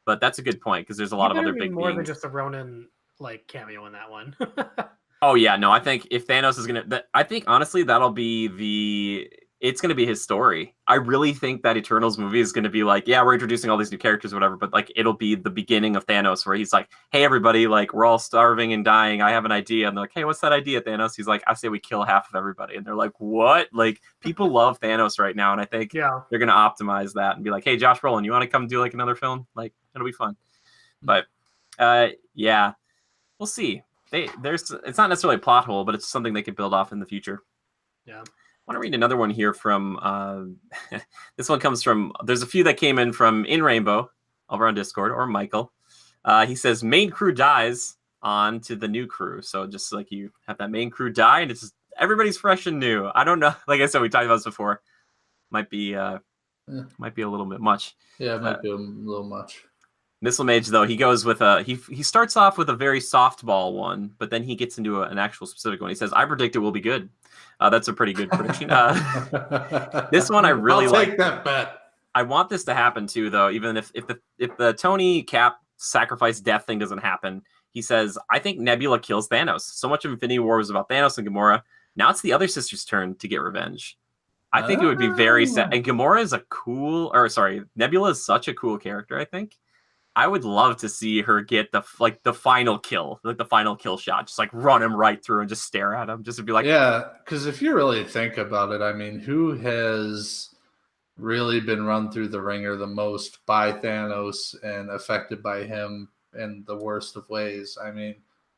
but that's a good point because there's a lot of other big more than just a Ronin cameo in that one. Oh yeah, no, I think if Thanos is going to, I think honestly that'll be it's going to be his story. I really think that Eternals movie is going to be we're introducing all these new characters or whatever, but it'll be the beginning of Thanos where he's like, hey, everybody, we're all starving and dying. I have an idea. And they're like, hey, what's that idea, Thanos? He's like, I say we kill half of everybody. And they're like, what? People love Thanos right now. And I think they're going to optimize that and be like, hey, Josh Brolin, you want to come do another film? It'll be fun. But yeah, we'll see. It's not necessarily a plot hole, but it's something they could build off in the future. Yeah. I want to read another one here from this one comes from, there's a few that came in from In Rainbow over on Discord, or Michael. He says main crew dies on to the new crew. So just you have that main crew die and it's just, everybody's fresh and new. I don't know. Like I said, we talked about this before. Might be a little bit much. Yeah, it might be a little much. Missile Mage, though, he goes with he starts off with a very softball one, but then he gets into an actual specific one. He says, I predict it will be good. That's a pretty good prediction. This one I really I'll take that bet. I want this to happen too, though, even if the Tony Cap sacrifice death thing doesn't happen. He says, I think Nebula kills Thanos. So much of Infinity War was about Thanos and Gamora. Now it's the other sister's turn to get revenge. I think it would be very sad. And Gamora is Nebula is such a cool character, I think. I would love to see her get the final kill, the final kill shot, just run him right through and just stare at him, just to be like, yeah. Because if you really think about it, I mean, who has really been run through the ringer the most by Thanos and affected by him in the worst of ways? I mean,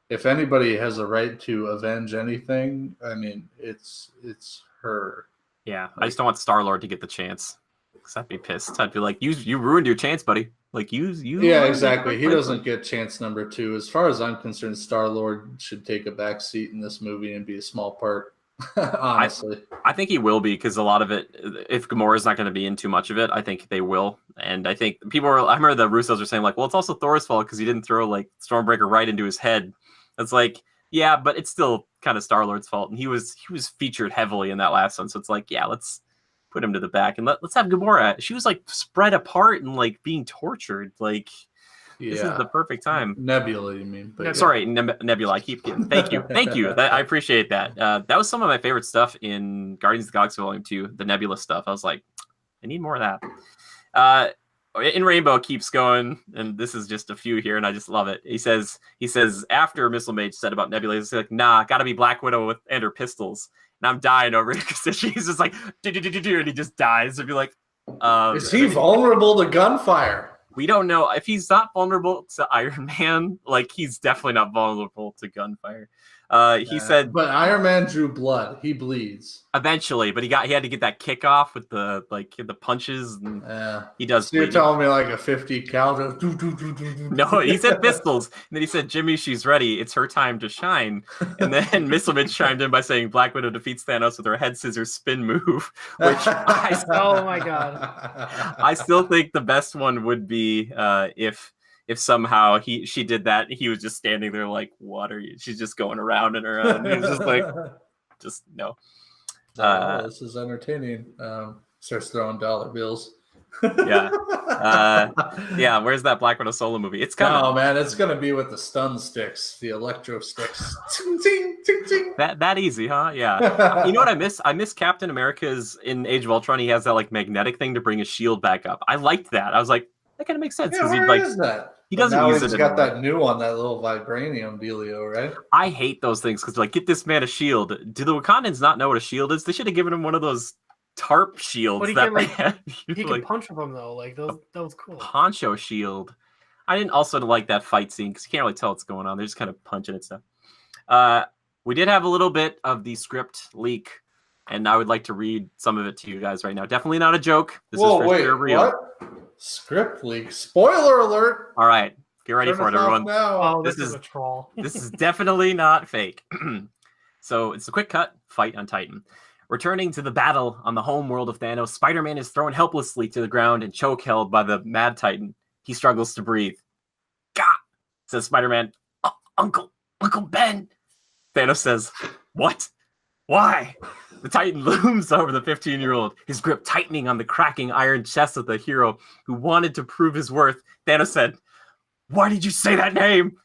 if anybody has a right to avenge anything, I mean, it's her. Yeah, I just don't want Star-Lord to get the chance, because I'd be pissed. I'd be like, you ruined your chance, buddy. Like you. Yeah, exactly. He doesn't get chance number 2. As far as I'm concerned, Star-Lord should take a back seat in this movie and be a small part. Honestly, I think he will be, because a lot of it, if Gamora's not going to be in too much of it, I think they will. And I think I remember the Russos were saying like, well, it's also Thor's fault because he didn't throw like Stormbreaker right into his head. It's like, yeah, but it's still kind of Star-Lord's fault, and he was featured heavily in that last one. So it's like, yeah, let's put him to the back and let's have Gamora. She was like spread apart and like being tortured. Like, this is the perfect time. Nebula, you mean? But sorry, Nebula. I keep getting. Thank you. I appreciate that. That was some of my favorite stuff in Guardians of the Galaxy Volume 2, the Nebula stuff. I was like, I need more of that. In Rainbow keeps going, and this is just a few here, and I just love it. He says after Missile Mage said about Nebula, he's like, nah, gotta be Black Widow and her pistols. And I'm dying over it because she's just like, and he just dies. And be like, is he vulnerable to gunfire? We don't know. If he's not vulnerable to Iron Man, like, he's definitely not vulnerable to gunfire. He said, but Iron Man drew blood. He bleeds eventually, but he had to get that kick off with the punches. And he does. So you're telling me like a 50 cal? No, he said pistols, and then he said, "Jimmy, she's ready. It's her time to shine." And then Missile Mitch chimed in by saying, "Black Widow defeats Thanos with her head scissors spin move," which oh my god, I still think the best one would be if somehow she did that, he was just standing there like, what are you? She's just going around in her own. He was just like, just no. This is entertaining. Starts throwing dollar bills. Yeah. Where's that Black Widow solo movie? It's coming. Oh man, it's gonna be with the stun sticks, the electro sticks. Ting, ting, ting, ting. That easy, huh? Yeah. You know what I miss? I miss Captain America's in Age of Ultron. He has that like magnetic thing to bring his shield back up. I liked that. I was like, that kind of makes sense because is that? He doesn't now use he's it. Got that new one, that little vibranium dealio, right? I hate those things because like, get this man a shield. Do the Wakandans not know what a shield is? They should have given him one of those tarp shields. But he can punch with them though. Like that was cool. Poncho shield. I didn't also like that fight scene because you can't really tell what's going on. They're just kind of punching and stuff. We did have a little bit of the script leak, and I would like to read some of it to you guys right now. Definitely not a joke. This is for sure real. What? Script leak. Spoiler alert. All right. Get ready for it, everyone. Oh, this is a troll. This is definitely not fake. So it's a quick cut. Fight on Titan. Returning to the battle on the home world of Thanos, Spider-Man is thrown helplessly to the ground and choke-held by the Mad Titan. He struggles to breathe. Gah! Says Spider-Man. Uncle Ben. Thanos says, what? Why? The Titan looms over the 15-year-old, his grip tightening on the cracking iron chest of the hero who wanted to prove his worth. Thanos said, why did you say that name?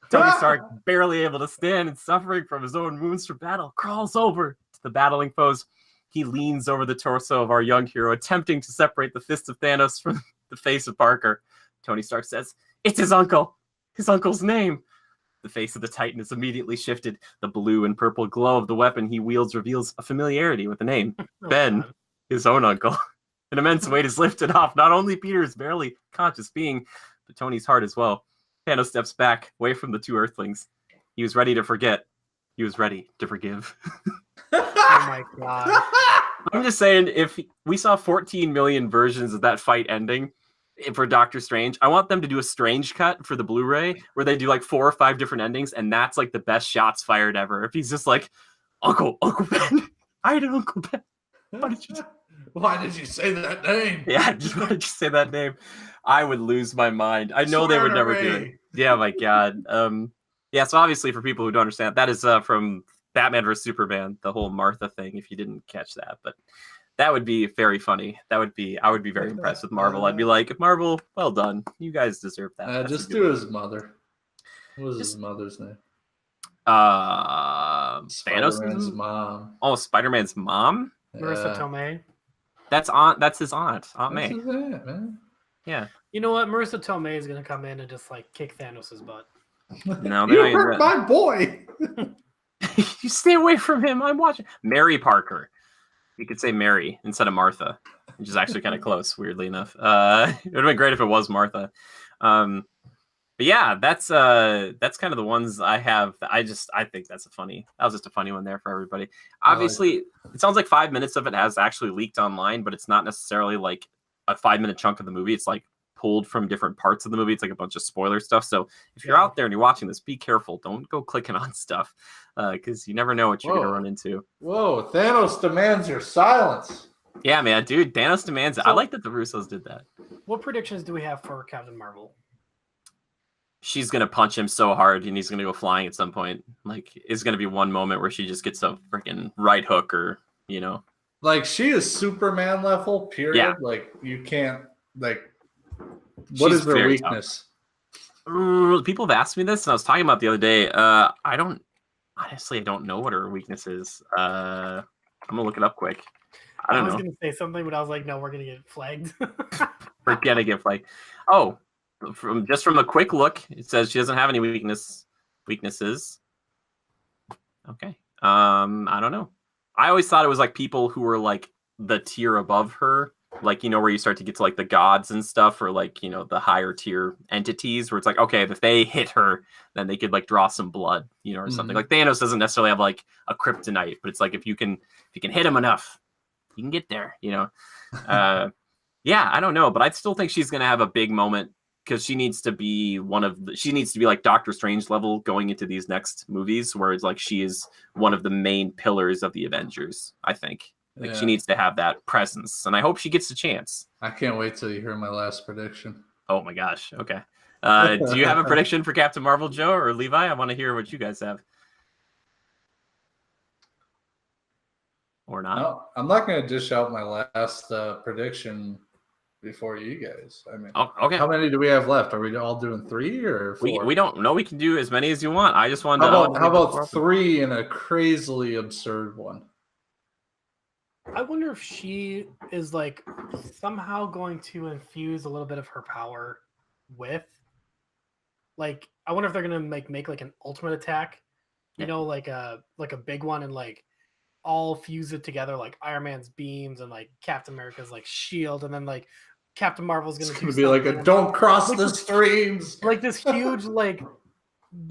Tony Stark, barely able to stand and suffering from his own wounds from battle, crawls over to the battling foes. He leans over the torso of our young hero, attempting to separate the fist of Thanos from the face of Parker. Tony Stark says, it's his uncle. His uncle's name. The face of the Titan is immediately shifted. The blue and purple glow of the weapon he wields reveals a familiarity with the name. Ben, his own uncle. An immense weight is lifted off not only Peter's barely conscious being, but Tony's heart as well. Thanos steps back, away from the two Earthlings. He was ready to forget. He was ready to forgive. Oh my god. I'm just saying, if we saw 14 million versions of that fight ending for Doctor Strange, I want them to do a Strange cut for the Blu-ray where they do like 4 or 5 different endings, and that's like the best shots fired ever. If he's just like, Uncle Ben, I had an Uncle Ben. Why did you say that name? Yeah, just why did you say that name? I would lose my mind. I know they would never do it. Yeah, my God. Yeah, so obviously for people who don't understand, that is from Batman vs Superman, the whole Martha thing, if you didn't catch that. But that would be very funny. I would be very impressed with Marvel. I'd be like, Marvel, well done. You guys deserve that. Just do his mother. What was his mother's name? Spider-Man's mom. Oh, Spider-Man's mom? Marissa Tomei. That's his aunt. Aunt May. That's his aunt, man. Yeah. You know what? Marissa Tomei is gonna come in and just like kick Thanos' butt. No, you hurt my boy. You stay away from him. I'm watching. Mary Parker. You could say Mary instead of Martha, which is actually kind of close, weirdly enough. It would have been great if it was Martha. But yeah, that's kind of the ones I have. I think that was just a funny one there for everybody. Obviously, it sounds like 5 minutes of it has actually leaked online, but it's not necessarily like a 5-minute chunk of the movie. It's like pulled from different parts of the movie. It's like a bunch of spoiler stuff. So if you're out there and you're watching this, be careful. Don't go clicking on stuff because you never know what you're going to run into. Whoa, Thanos demands your silence. Yeah, man, dude, Thanos demands it. I like that the Russos did that. What predictions do we have for Captain Marvel? She's going to punch him so hard and he's going to go flying at some point. Like, it's going to be one moment where she just gets a freaking right hook or, you know. Like, she is Superman level, period. Yeah. Like, you can't, like, what is her weakness? People have asked me this, and I was talking about it the other day. I don't know what her weakness is. I'm going to look it up quick. I was going to say something, but I was like, no, we're going to get flagged. We're going to get flagged. Oh, from a quick look, it says she doesn't have any weaknesses. Okay. I don't know. I always thought it was like people who were like the tier above her, like, you know, where you start to get to like the gods and stuff, or like, you know, the higher tier entities where it's like, okay, if they hit her, then they could like draw some blood, you know, or something. Like Thanos doesn't necessarily have like a kryptonite, but it's like if you can hit him enough, you can get there, you know. Yeah, I don't know, but I still think she's gonna have a big moment because she needs to be like Doctor Strange level going into these next movies, where it's like she is one of the main pillars of the Avengers. I think she needs to have that presence, and I hope she gets a chance. I can't wait till you hear my last prediction. Oh my gosh! Okay, do you have a prediction for Captain Marvel, Joe or Levi? I want to hear what you guys have. Or not? No, I'm not going to dish out my last prediction before you guys. I mean, okay. How many do we have left? Are we all doing 3 or 4? We don't know. We can do as many as you want. I just wanted to. How about 3 and a crazily absurd one? I wonder if she is like somehow going to infuse a little bit of her power with, like, I wonder if they're gonna make like an ultimate attack, you know, like a big one, and like all fuse it together, like Iron Man's beams and like Captain America's like shield, and then like Captain Marvel's gonna be like a don't cross the streams, like this huge like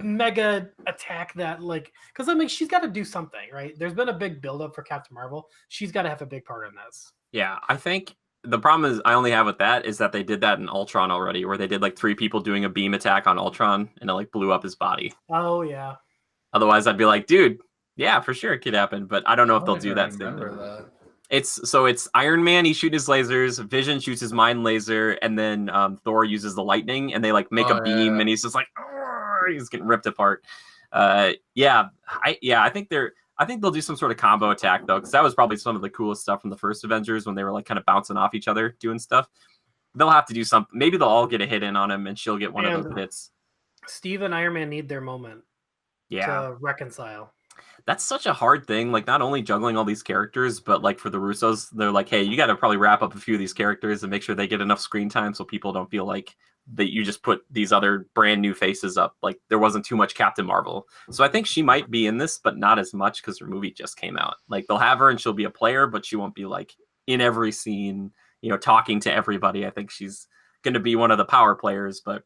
mega attack that, like, because I mean she's got to do something, right? There's been a big buildup for Captain Marvel. She's got to have a big part in this. Yeah, I think the problem is I only have with that is that they did that in Ultron already, where they did like 3 people doing a beam attack on Ultron and it like blew up his body. Oh yeah. Otherwise, I'd be like, dude, yeah, for sure it could happen, but I don't know if they'll do that thing. It's Iron Man, he shoots his lasers, Vision shoots his mind laser, and then Thor uses the lightning, and they like make a beam, and he's just like, he's getting ripped apart. I think they'll do some sort of combo attack though, because that was probably some of the coolest stuff from the first Avengers when they were like kind of bouncing off each other doing stuff. They'll have to do something. Maybe they'll all get a hit in on him, and she'll get one of those hits. Steve and Iron Man need their moment. To reconcile. That's such a hard thing, like not only juggling all these characters, but like for the Russos, they're like, hey, you got to probably wrap up a few of these characters and make sure they get enough screen time so people don't feel like that you just put these other brand new faces up. Like there wasn't too much Captain Marvel. So I think she might be in this, but not as much because her movie just came out. Like they'll have her and she'll be a player, but she won't be like in every scene, you know, talking to everybody. I think she's going to be one of the power players, but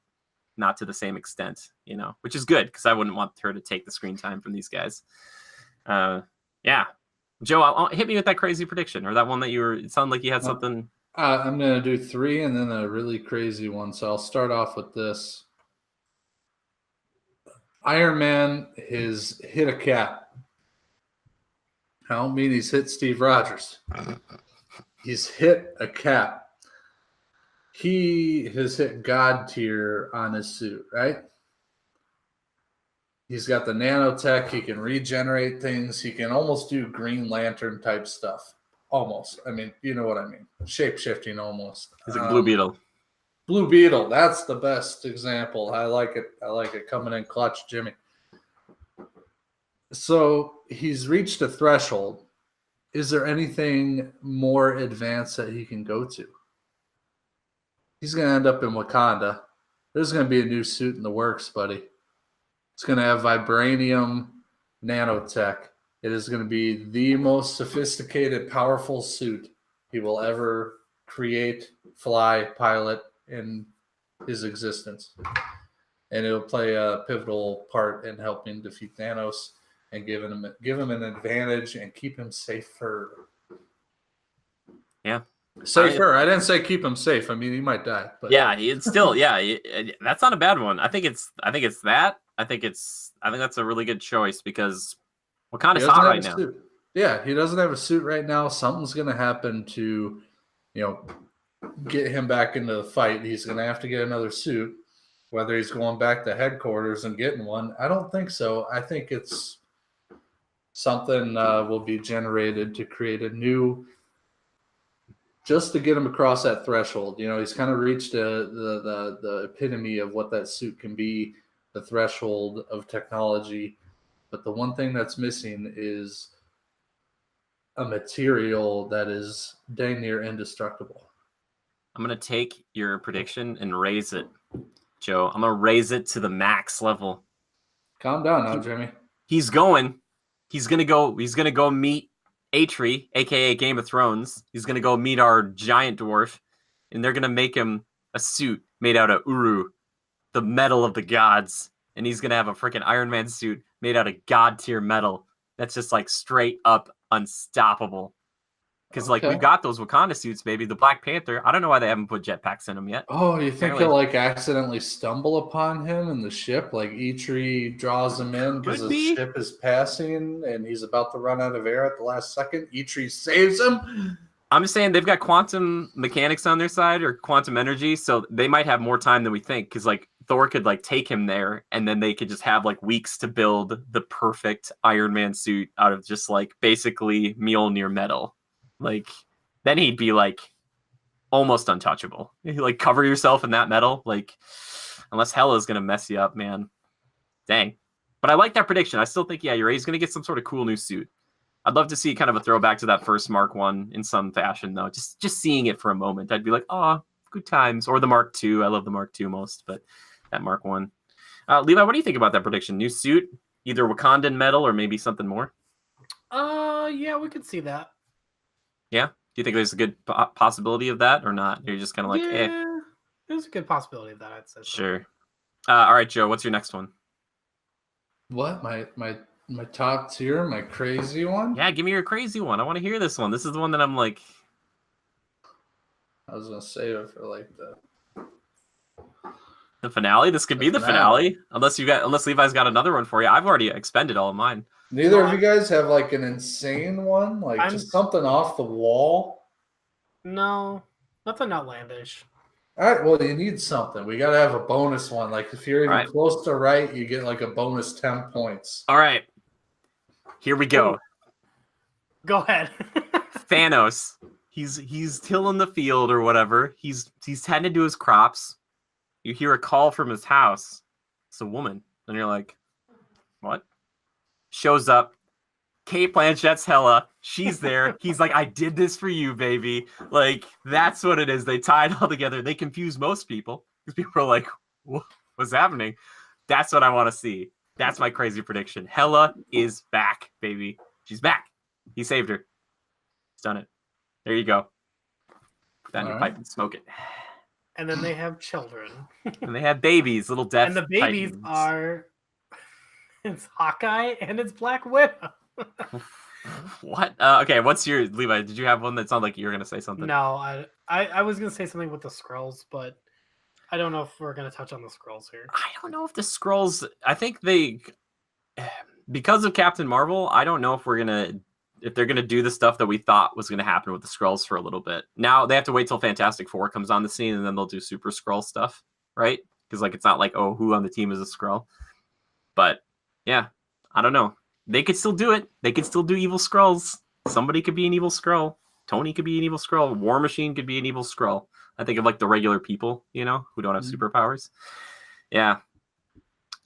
not to the same extent, you know, which is good because I wouldn't want her to take the screen time from these guys. Yeah, Joe, hit me with that crazy prediction or that one that it sounded like you had something. I'm going to do 3 and then a really crazy one. So I'll start off with this. Iron Man has hit a cat. I don't mean he's hit Steve Rogers. He's hit a cat. He has hit God tier on his suit, right? He's got the nanotech. He can regenerate things. He can almost do Green Lantern type stuff. Almost. I mean, you know what I mean. Shape-shifting almost. He's like Blue Beetle. Blue Beetle. That's the best example. I like it. Coming in clutch, Jimmy. So he's reached a threshold. Is there anything more advanced that he can go to? He's going to end up in Wakanda. There's going to be a new suit in the works, buddy. It's going to have vibranium nanotech. It is going to be the most sophisticated, powerful suit he will ever create, fly, pilot in his existence. And it'll play a pivotal part in helping defeat Thanos and give him an advantage and keep him safer. Yeah. Safer. I didn't say keep him safe. I mean, he might die. But yeah, it's still that's not a bad one. I think it's that. I think that's a really good choice because Wakanda's hot right now. Suit. Yeah, he doesn't have a suit right now. Something's going to happen to, get him back into the fight. He's going to have to get another suit. Whether he's going back to headquarters and getting one, I don't think so. I think it's something will be generated to create a new, just to get him across that threshold. He's kind of reached the epitome of what that suit can be, the threshold of technology. But the one thing that's missing is a material that is dang near indestructible. I'm going to take your prediction and raise it, Joe. I'm going to raise it to the max level. Calm down now, Jimmy. He's going to go meet Atri, aka Game of Thrones. He's going to go meet our giant dwarf, and they're going to make him a suit made out of Uru, the metal of the gods. And he's going to have a freaking Iron Man suit made out of god tier metal. That's just like straight up unstoppable. Because we've got those Wakanda suits, baby. The Black Panther. I don't know why they haven't put jetpacks in them yet. Oh, you think he'll accidentally stumble upon him in the ship? Like Eitri draws him in because the ship is passing and he's about to run out of air at the last second. Eitri saves him. I'm just saying they've got quantum mechanics on their side or quantum energy, so they might have more time than we think. Because Thor could take him there, and then they could just have weeks to build the perfect Iron Man suit out of just basically Mjolnir metal. Then he'd be almost untouchable. You cover yourself in that metal, unless Hela's gonna mess you up, man. Dang. But I like that prediction. I still think, you're right. He's gonna get some sort of cool new suit. I'd love to see kind of a throwback to that first Mark 1 in some fashion, though. Just seeing it for a moment, I'd be like, oh, good times. Or the Mark 2. I love the Mark 2 most, but that Mark 1. Levi, what do you think about that prediction? New suit, either Wakandan metal or maybe something more? Yeah, we could see that. Yeah? Do you think there's a good possibility of that or not? You're just kind of There's a good possibility of that, I'd say. Sure. All right, Joe, what's your next one? What? My top tier, my crazy one? Yeah, give me your crazy one. I want to hear this one. This is the one that I'm I was going to save it for the finale. This could be the finale. Unless Levi's got another one for you. I've already expended all of mine. Neither of you guys have an insane one? Just something off the wall? No, nothing outlandish. All right, well, you need something. We got to have a bonus one. If you're even close to right, you get a bonus 10 points. All right. Here we go. Go ahead. Thanos. He's tilling the field or whatever. He's tending to his crops. You hear a call from his house. It's a woman. And you're like, what? Shows up. Kate Blanchett's Hela. She's there. He's like, I did this for you, baby. That's what it is. They tie it all together. They confuse most people because people are like, what's happening? That's what I want to see. That's my crazy prediction. Hela is back, baby. She's back. He saved her. He's done it. There you go. Put that in your pipe and smoke it. And then they have children. And they have babies, little death. And the babies are... It's Hawkeye and it's Black Widow. What? Okay, what's your... Levi, did you have one that sounded like you were going to say something? No, I was going to say something with the Skrulls, but I don't know if we're going to touch on the Skrulls here. I don't know if the Skrulls... I think they... Because of Captain Marvel, I don't know if we're going to... If they're going to do the stuff that we thought was going to happen with the Skrulls for a little bit. Now, they have to wait till Fantastic Four comes on the scene, and then they'll do Super Skrull stuff, right? Because, it's not who on the team is a Skrull. But, yeah, I don't know. They could still do it. They could still do evil Skrulls. Somebody could be an evil Skrull. Tony could be an evil Skrull. War Machine could be an evil Skrull. I think of, the regular people, who don't have superpowers. Yeah.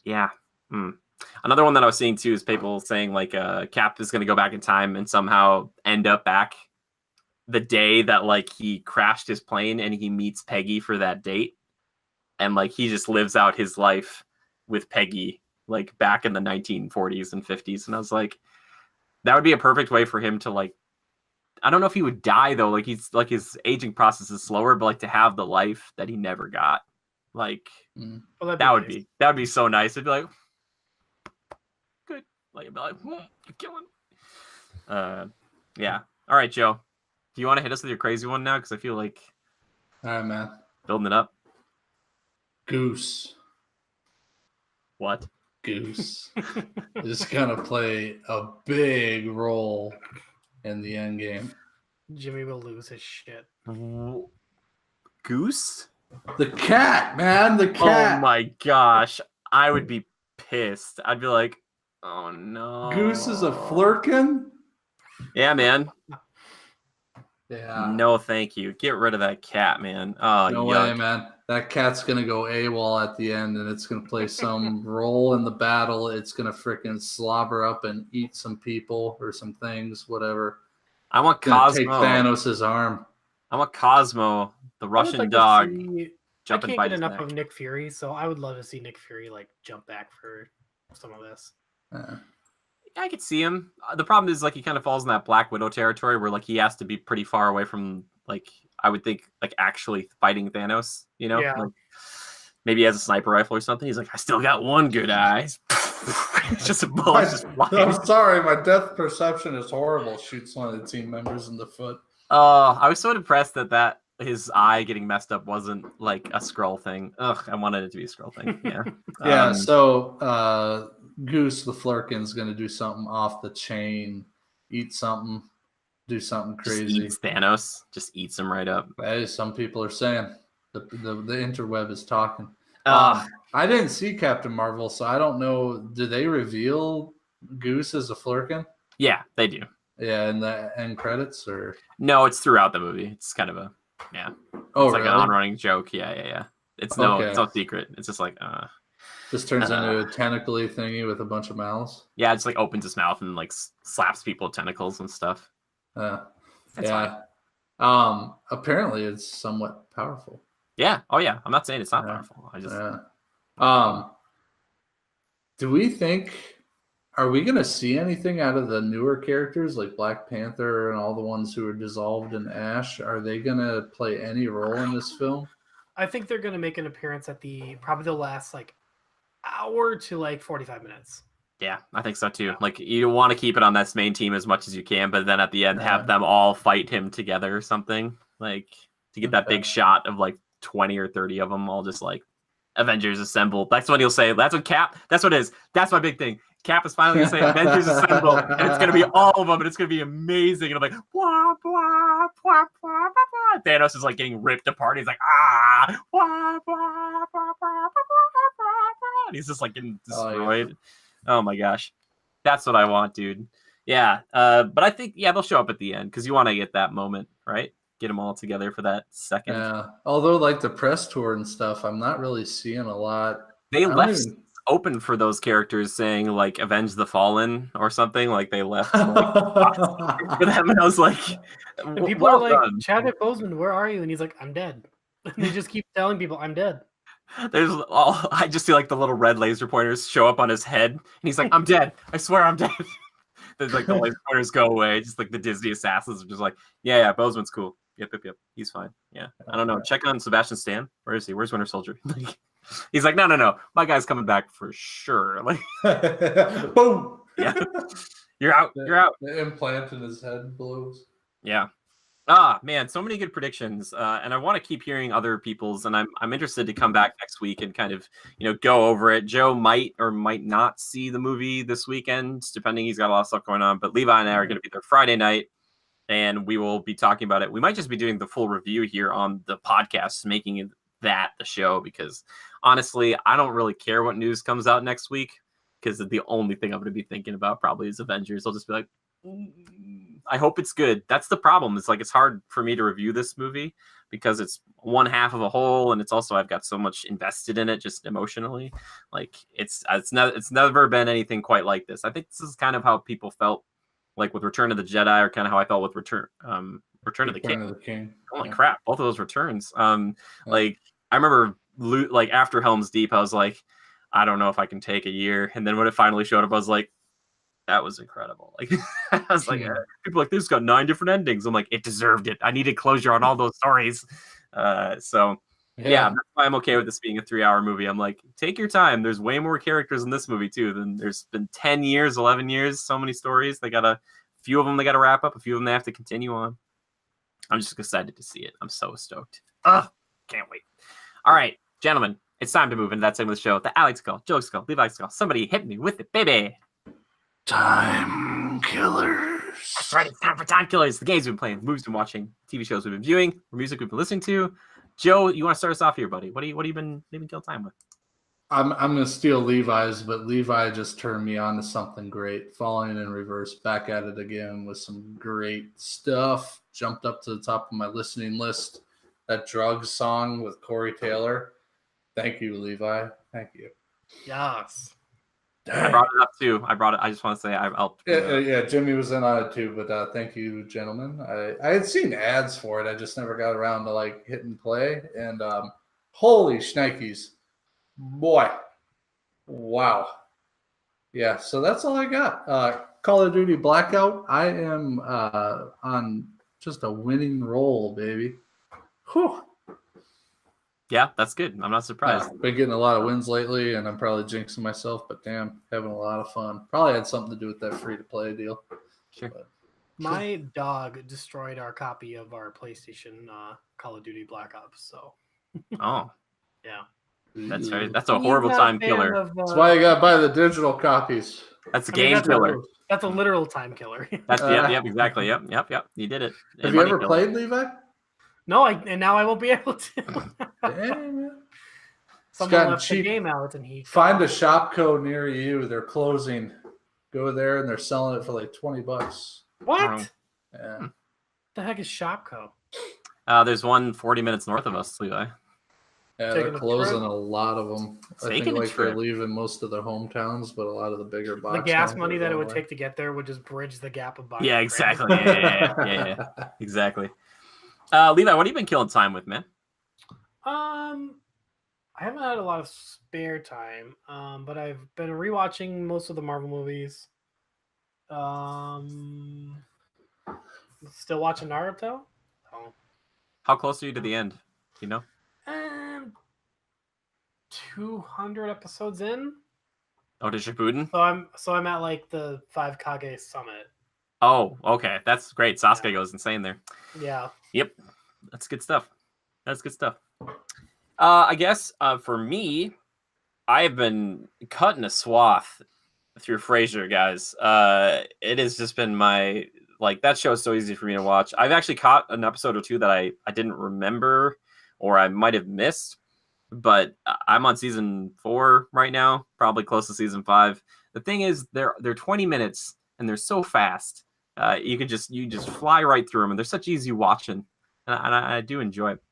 Yeah. Another one that I was seeing too is people saying Cap is going to go back in time and somehow end up back the day that he crashed his plane and he meets Peggy for that date. And he just lives out his life with Peggy back in the 1940s and 50s. And I was like, that would be a perfect way for him to I don't know if he would die though. He's his aging process is slower, but to have the life that he never got. Well, that would be so nice. It'd be like, good. I'd be like, you're killing. Yeah. All right, Joe. Do you want to hit us with your crazy one now? Because I feel like All right, man. building it up. Goose. What? Goose is gonna play a big role in the end game. Jimmy will lose his shit. Goose? The cat, man, the cat. Oh my gosh. I would be pissed. I'd be like, oh no. Goose is a flirkin? Yeah, man. Yeah. No, thank you. Get rid of that cat, man. Oh, No yuck. way, man. That cat's gonna go AWOL at the end, and it's gonna play some role in the battle. It's gonna freaking slobber up and eat some people or some things, whatever. I want Gonna take Cosmo. Thanos' arm. I want Cosmo, the Russian dog, I jump and can't bite get his enough neck. of Nick Fury, so I would love to see Nick Fury like jump back for some of this. I could see him. The problem is like he kind of falls in that Black Widow territory where like he has to be pretty far away from like I would think like actually fighting Thanos. You know, Yeah. like, maybe he has a sniper rifle or something. He's like, I still got one good eye. It's just a bullet just flying. I'm sorry, my depth perception is horrible. Shoots one of the team members in the foot. I was so impressed that his eye getting messed up wasn't like a Skrull thing. Ugh, I wanted it to be a Skrull thing. Yeah. Yeah. So Goose the Flurkin's gonna do something off the chain, eat something, do something crazy. Just eats Thanos. Just eats him right up. Hey, some people are saying the interweb is talking. Uh, I didn't see Captain Marvel, so I don't know. Do they reveal Goose as a Flurkin? yeah, they do. Yeah, in the end credits, or No, it's throughout the movie. It's kind of a oh, it's like really? an on-running joke. Yeah. It's no secret. It's just like Just turns into a tentacly thingy with a bunch of mouths. yeah, it just like opens its mouth and like slaps people with tentacles and stuff. That's Yeah. fine. Apparently it's somewhat powerful. Yeah. Oh yeah. I'm not saying it's not Yeah. powerful. I just do we think are we gonna see anything out of the newer characters like Black Panther and all the ones who are dissolved in ash? Are they gonna play any role in this film? I think they're going to make an appearance at probably the last like hour to like 45 minutes. yeah, I think so too. Like you want to keep it on this main team as much as you can, but then at the end have them all fight him together or something, like to get that big shot of like 20 or 30 of them all just like Avengers Assemble. That's what he'll say. That's what Cap. That's what it is. That's my big thing. Cap is finally going to say Avengers Assemble, and it's going to be all of them, and it's going to be amazing. And I'm like, blah, blah, blah, blah, blah. Thanos is like getting ripped apart. He's like, blah, blah, blah, blah, blah, blah. And he's just like getting destroyed. Oh my gosh. That's what I want, dude. Yeah. But I think, they'll show up at the end because you want to get that moment, right? Get them all together for that second. Yeah. Although, like the press tour and stuff, I'm not really seeing a lot. They left open for those characters saying like "Avenge the Fallen" or something. Like they left like, for them, and I was like, and people are like, Chadwick Boseman, where are you? And he's like, I'm dead. And they just keep telling people, I'm dead. I just see like the little red laser pointers show up on his head, and he's like, I'm dead. I swear I'm dead. Then like the laser pointers go away. Just like the Disney assassins are just like, yeah, Boseman's cool. Yep. He's fine. Yeah. I don't know. Check on Sebastian Stan. Where is he? Where's Winter Soldier? He's like, no. My guy's coming back for sure. Like, boom. Yeah. You're out. The implant in his head blows. Yeah. Man, so many good predictions. And I want to keep hearing other people's, and I'm interested to come back next week and kind of, go over it. Joe might or might not see the movie this weekend, depending. He's got a lot of stuff going on. But Levi and I are going to be there Friday night, and we will be talking about it. We might just be doing the full review here on the podcast, making that the show, because honestly, I don't really care what news comes out next week, because the only thing I'm going to be thinking about probably is Avengers. I'll just be like, I hope it's good. That's the problem. It's like it's hard for me to review this movie because it's one half of a whole, and it's also I've got so much invested in it just emotionally. Like it's never been anything quite like this. I think this is kind of how people felt like with Return of the Jedi, or kind of how I felt with Return of the King. Holy crap, both of those returns. Like I remember like after Helm's Deep, I was like, I don't know if I can take a year, and then when it finally showed up, I was like, that was incredible. Like I was like, people are like, this got 9 different endings. I'm like, it deserved it. I needed closure on all those stories. So that's why I'm okay with this being a 3-hour movie. I'm like, take your time. There's way more characters in this movie too than there's been 10 years, 11 years, so many stories. They got a few of them they got to wrap up. A few of them they have to continue on. I'm just excited to see it. I'm so stoked. Ugh, can't wait. All right, gentlemen, it's time to move into that segment of the show. The Alex call, Joe's call, Levi's call. Somebody hit me with it, baby. Time Killers. That's right. It's time for Time Killers. The games we've been playing, movies we've been watching, TV shows we've been viewing, or music we've been listening to. Joe, you want to start us off here, buddy? What have you been killing time with? I'm gonna steal Levi's, but Levi just turned me on to something great. Falling in Reverse, back at it again with some great stuff. Jumped up to the top of my listening list. That Drugs song with Corey Taylor. Thank you, Levi. Thank you. Yes. Dang. I brought it up too. I just want to say I helped. Yeah, Jimmy was in on it too. But thank you, gentlemen. I had seen ads for it. I just never got around to like hitting play. And holy shnikes. Boy, wow. Yeah, so that's all I got. Call of Duty Blackout. I am on just a winning roll, baby. Whew. Yeah, that's good. I'm not surprised. Been getting a lot of wins lately, and I'm probably jinxing myself, but damn, having a lot of fun. Probably had something to do with that free-to-play deal. Sure. But, my dog destroyed our copy of our PlayStation Call of Duty Black Ops, so. Oh. Yeah. That's a horrible time killer. That's why you gotta buy the digital copies. That's a game killer. That's a literal time killer. That's yep, exactly. Yep. You did it. Have you ever played, Levi? No, and now I won't be able to. Damn. Someone left the game out, and he find a Shopco near you. They're closing. Go there, and they're selling it for like $20. What? Yeah. The heck is Shopco? There's one 40 minutes north of us, Levi. Yeah, they're closing a lot of them. I think like they're leaving most of their hometowns, but a lot of the bigger box. The gas money that it would take to get there would just bridge the gap of buying. Yeah, exactly. Yeah. Exactly. Levi, what have you been killing time with, man? I haven't had a lot of spare time, but I've been rewatching most of the Marvel movies. Still watching Naruto. Oh. How close are you to the end? You know? 200 episodes in. Oh, to Shippuden? So I'm at like the 5 Kage summit. Oh, okay. That's great. Sasuke goes insane there. Yeah. Yep. That's good stuff. I guess for me, I've been cutting a swath through Frasier, guys. It has just been that show is so easy for me to watch. I've actually caught an episode or two that I didn't remember or I might have missed, but I'm on season 4 right now, probably close to season 5. The thing is, they're 20 minutes and they're so fast. You just fly right through them, and they're such easy watching, and I do enjoy it.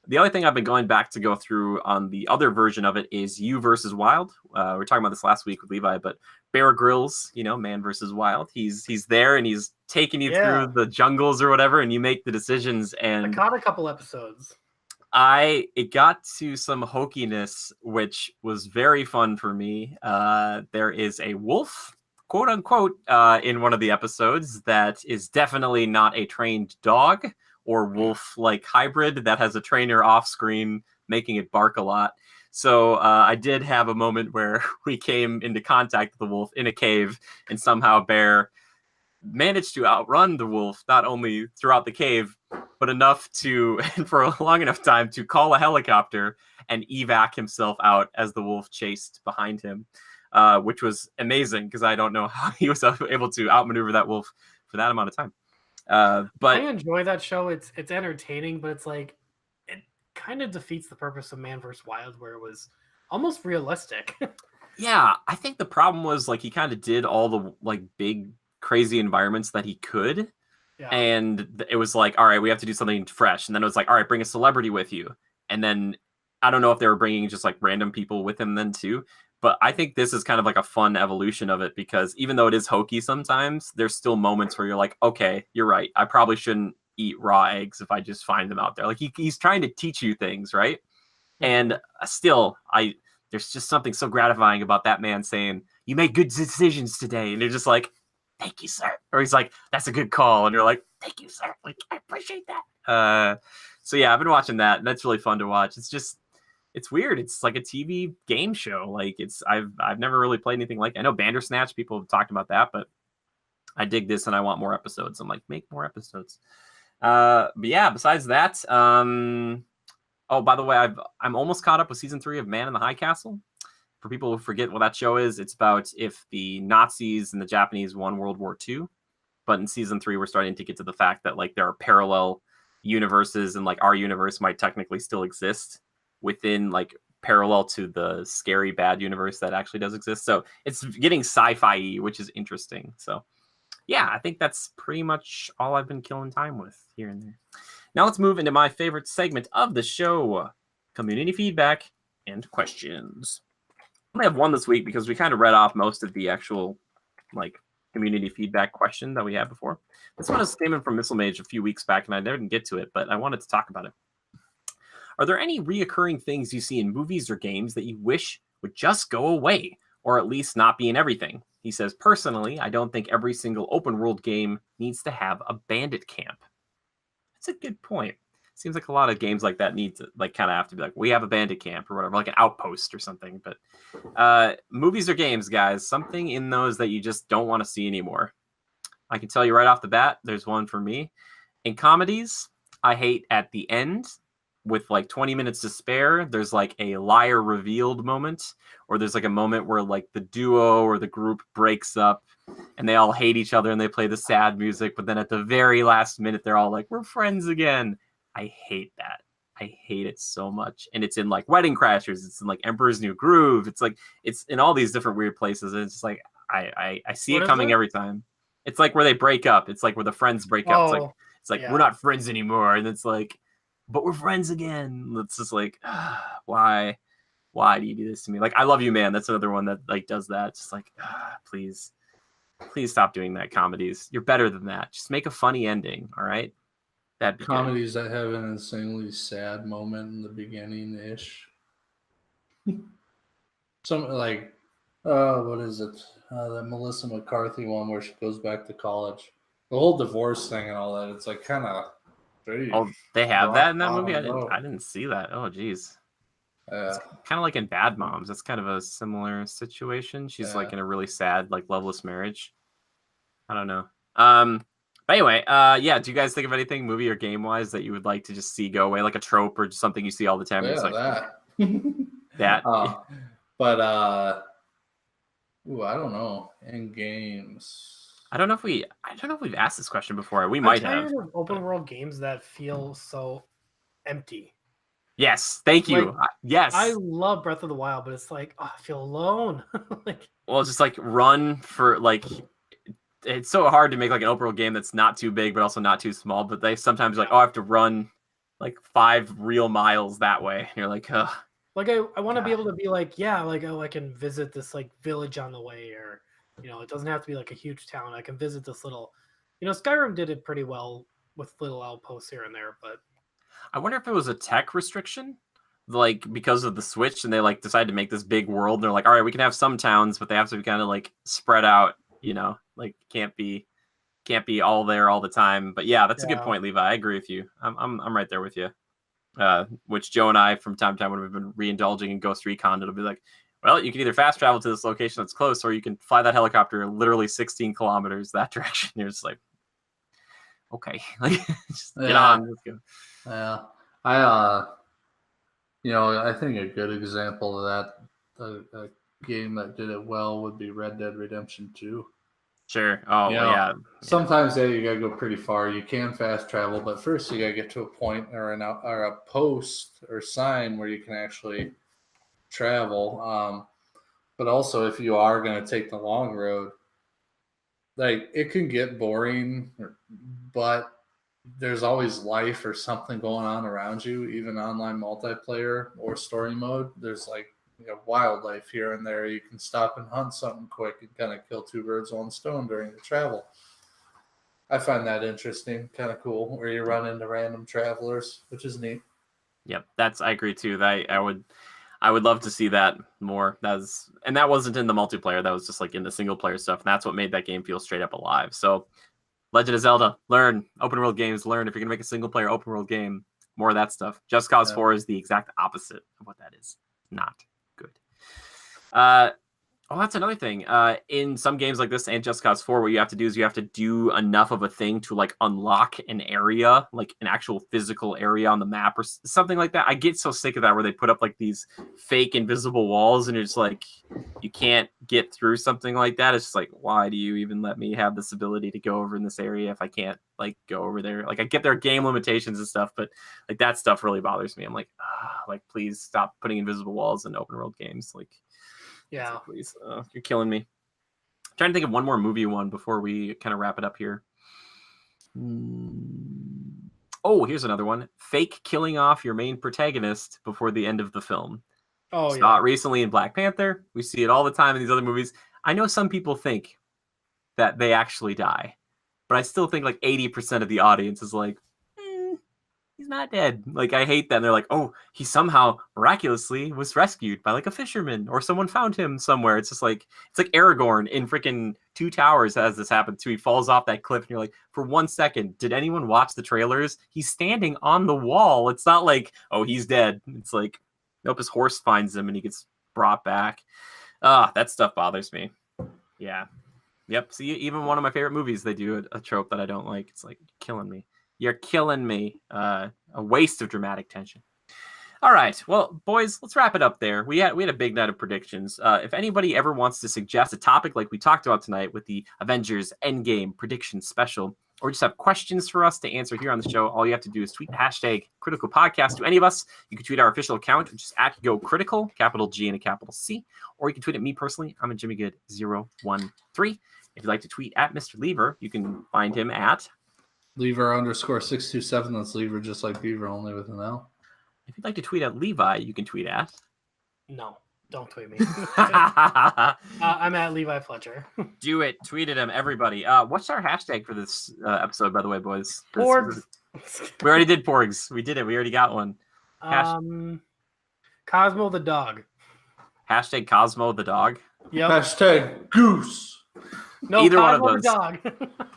The other thing I've been going back to go through on the other version of it is You versus Wild. We were talking about this last week with Levi, but Bear Grylls, Man versus Wild. He's there and he's taking you through the jungles or whatever, and you make the decisions. And I caught a couple episodes. It got to some hokiness, which was very fun for me. There is a wolf, quote unquote, in one of the episodes that is definitely not a trained dog or wolf-like hybrid that has a trainer off-screen making it bark a lot. So I did have a moment where we came into contact with the wolf in a cave, and somehow Bear managed to outrun the wolf, not only throughout the cave, but enough to, and for a long enough time, to call a helicopter and evac himself out as the wolf chased behind him, which was amazing because I don't know how he was able to outmaneuver that wolf for that amount of time. But I enjoy that show. It's entertaining, but it's like it kind of defeats the purpose of Man vs. Wild, where it was almost realistic. Yeah, I think the problem was like he kind of did all the like big crazy environments that he could, and it was like, all right, we have to do something fresh, and then it was like, all right, bring a celebrity with you, and then I don't know if they were bringing just like random people with him then too. But I think this is kind of like a fun evolution of it because even though it is hokey sometimes, there's still moments where you're like, okay, you're right. I probably shouldn't eat raw eggs if I just find them out there. Like he's trying to teach you things, right? And still, there's just something so gratifying about that man saying, you made good decisions today. And you're just like, thank you, sir. Or he's like, that's a good call. And you're like, thank you, sir. Like, I appreciate that. So yeah, I've been watching that. That's really fun to watch. It's weird. It's like a TV game show. Like I've never really played anything like it. I know Bandersnatch, people have talked about that, but I dig this and I want more episodes. I'm like, make more episodes. But yeah, besides that, oh, by the way, I'm almost caught up with season 3 of Man in the High Castle. For people who forget what that show is, it's about if the Nazis and the Japanese won World War II. But in season 3, we're starting to get to the fact that like there are parallel universes, and like our universe might technically still exist within like parallel to the scary bad universe that actually does exist. So it's getting sci-fi-y, which is interesting. So yeah, I think that's pretty much all I've been killing time with here and there. Now let's move into my favorite segment of the show, community feedback and questions. I only have one this week because we kind of read off most of the actual like community feedback question that we had before. This one is came in from Missile Mage a few weeks back, and I didn't get to it, but I wanted to talk about it. Are there any reoccurring things you see in movies or games that you wish would just go away, or at least not be in everything? He says, personally, I don't think every single open world game needs to have a bandit camp. That's a good point. Seems like a lot of games like that need to like kind of have to be like, we have a bandit camp or whatever, like an outpost or something. But movies or games, guys, something in those that you just don't want to see anymore. I can tell you right off the bat, there's one for me. In comedies, I hate at the end with like 20 minutes to spare, there's like a liar revealed moment, or there's like a moment where like the duo or the group breaks up and they all hate each other and they play the sad music, but then at the very last minute they're all like, we're friends again. I hate that. I hate it so much. And it's in like Wedding Crashers, it's in like Emperor's New Groove, it's like it's in all these different weird places, and it's just like I see it coming every time. It's like where they break up. It's like where the friends break up. It's like we're not friends anymore, and it's like, but we're friends again. It's just like, why do you do this to me? Like, I Love You, Man. That's another one that like does that. It's just like, please stop doing that. Comedies, you're better than that. Just make a funny ending. All right. That'd be comedies good. That have an insanely sad moment in the beginning ish. Something like, what is it? The Melissa McCarthy one where she goes back to college. The whole divorce thing and all that. It's like kind of. Oh, they have that in that movie? I didn't see that. Oh, geez. It's kind of like in Bad Moms. That's kind of a similar situation. She's like in a really sad, like loveless marriage. I don't know. But anyway, yeah. Do you guys think of anything movie or game wise that you would like to just see go away, like a trope or just something you see all the time? Yeah, it's like, that. But I don't know. In games. I don't know if we've asked this question before. We might have. Open world games that feel so empty. Yes, thank you. Like, yes, I love Breath of the Wild, but it's like, I feel alone. like, well, just like run for like. It's so hard to make like an open world game that's not too big but also not too small. But they sometimes like, I have to run like 5 real miles that way. And you're like, ugh. Like I want to be able to be like, I can visit this like village on the way, or it doesn't have to be like a huge town. I can visit this little, Skyrim did it pretty well with little outposts here and there. But I wonder if it was a tech restriction, like because of the Switch, and they like decided to make this big world. They're like, all right, we can have some towns, but they have to be kind of like spread out. Like can't be all there all the time. But yeah, that's a good point, Levi. I agree with you. I'm right there with you. Which Joe and I from time to time when we've been reindulging in Ghost Recon, it'll be like, well, you can either fast travel to this location that's close, or you can fly that helicopter literally 16 kilometers that direction. You're just like, okay, like just get on. Let's go. Yeah, I think a good example of that, a game that did it well would be Red Dead Redemption 2. Sure. Oh, yeah. Sometimes you gotta go pretty far. You can fast travel, but first you gotta get to a point or a post or sign where you can actually travel. But also, if you are gonna take the long road, like it can get boring, but there's always life or something going on around you. Even online multiplayer or story mode, there's like wildlife here and there. You can stop and hunt something quick and kind of kill 2 birds with 1 stone during the travel. I find that interesting, kind of cool, where you run into random travelers, which is neat. Yep, I agree too. I would love to see that more. And that wasn't in the multiplayer. That was just like in the single player stuff. And that's what made that game feel straight up alive. So Legend of Zelda, learn. Open world games, learn. If you're gonna make a single player open world game, more of that stuff. Just Cause 4 is the exact opposite of what that is. Not good. Oh, that's another thing. In some games like this and Just Cause 4, what you have to do is you have to do enough of a thing to like unlock an area, like an actual physical area on the map or something like that. I get so sick of that where they put up like these fake invisible walls and you're just like, you can't get through something like that. It's just like, why do you even let me have this ability to go over in this area if I can't like go over there? Like I get their game limitations and stuff, but like that stuff really bothers me. I'm like, like please stop putting invisible walls in open world games. Like, yeah, like, please, you're killing me. I'm trying to think of one more movie one before we kind of wrap it up here. Oh, here's another one. Fake killing off your main protagonist before the end of the film. Oh, Saw it recently in Black Panther. We see it all the time in these other movies. I know some people think that they actually die, but I still think like 80% of the audience is like, he's not dead. Like, I hate that. And they're like, oh, he somehow miraculously was rescued by like a fisherman or someone found him somewhere. It's just like, it's like Aragorn in freaking Two Towers has this happen too. He falls off that cliff and you're like, for 1 second, did anyone watch the trailers? He's standing on the wall. It's not like, oh, he's dead. It's like, nope, his horse finds him and he gets brought back. That stuff bothers me. Yeah. Yep. See, even one of my favorite movies, they do a trope that I don't like. It's like, killing me. You're killing me. A waste of dramatic tension. All right. Well, boys, let's wrap it up there. We had a big night of predictions. If anybody ever wants to suggest a topic like we talked about tonight with the Avengers Endgame prediction special, or just have questions for us to answer here on the show, all you have to do is tweet hashtag Critical Podcast to any of us. You can tweet our official account, which is at Go Critical, capital G and a capital C, or you can tweet at me personally. I'm at JimmyGood013. If you'd like to tweet at Mr. Lever, you can find him at Lever_627. That's Lever just like Beaver, only with an L. If you'd like to tweet at Levi, you can tweet at... No, don't tweet me. I'm at Levi Fletcher. Do it. Tweet at him, everybody. What's our hashtag for this episode, by the way, boys? Porgs. We already did Porgs. We did it. We already got one. Cosmo the dog. Hashtag Cosmo the dog. Yep. Hashtag Goose. No, either Cosmo one of those. The dog.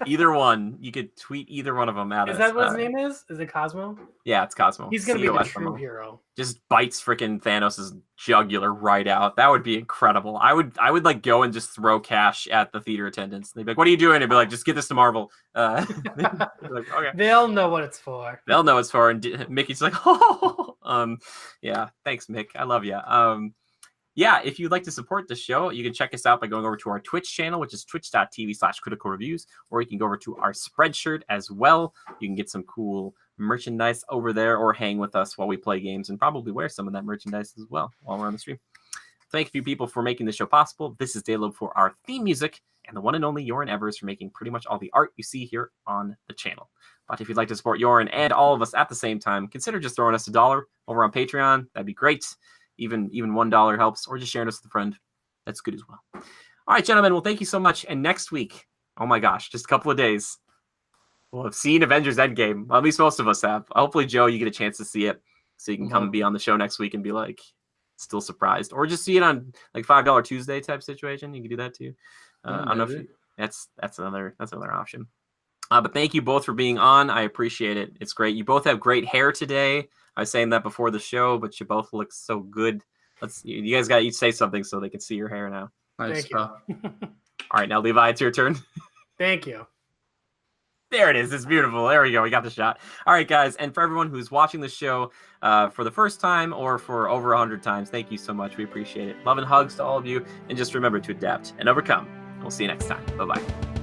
Either one. You could tweet either one of them at us. Is that what his name is? Is it Cosmo? Yeah, it's Cosmo. He's gonna be the true hero. Just bites freaking Thanos' jugular right out. That would be incredible. I would like go and just throw cash at the theater attendants. They'd be like, "What are you doing?" They'd be like, "Just get this to Marvel." Like, okay. They'll know what it's for. They'll know it's for. And Mickey's like, "Oh, yeah. Thanks, Mick. I love you." Yeah, if you'd like to support the show, you can check us out by going over to our Twitch channel, which is twitch.tv/criticalreviews, or you can go over to our Spreadshirt as well. You can get some cool merchandise over there or hang with us while we play games and probably wear some of that merchandise as well while we're on the stream. Thank you, people, for making the show possible. This is Daylobe for our theme music, and the one and only Yorin Evers for making pretty much all the art you see here on the channel. But if you'd like to support Yorin and all of us at the same time, consider just throwing us $1 over on Patreon. That'd be great. Even $1 helps, or just sharing us with a friend. That's good as well. All right, gentlemen. Well, thank you so much. And next week, oh my gosh, just a couple of days, we'll have seen Avengers Endgame. Well, at least most of us have. Hopefully, Joe, you get a chance to see it, so you can come and be on the show next week and be like, still surprised, or just see it on like $5 Tuesday type situation. You can do that too. I don't know if that's another option. But thank you both for being on. I appreciate it. It's great. You both have great hair today. I was saying that before the show, but you both look so good. You guys got to each say something so they can see your hair now. Nice. Thank you. All right, now Levi, it's your turn. Thank you. There it is. It's beautiful. There we go. We got the shot. All right, guys. And for everyone who's watching the show for the first time or for over 100 times, thank you so much. We appreciate it. Love and hugs to all of you. And just remember to adapt and overcome. We'll see you next time. Bye-bye.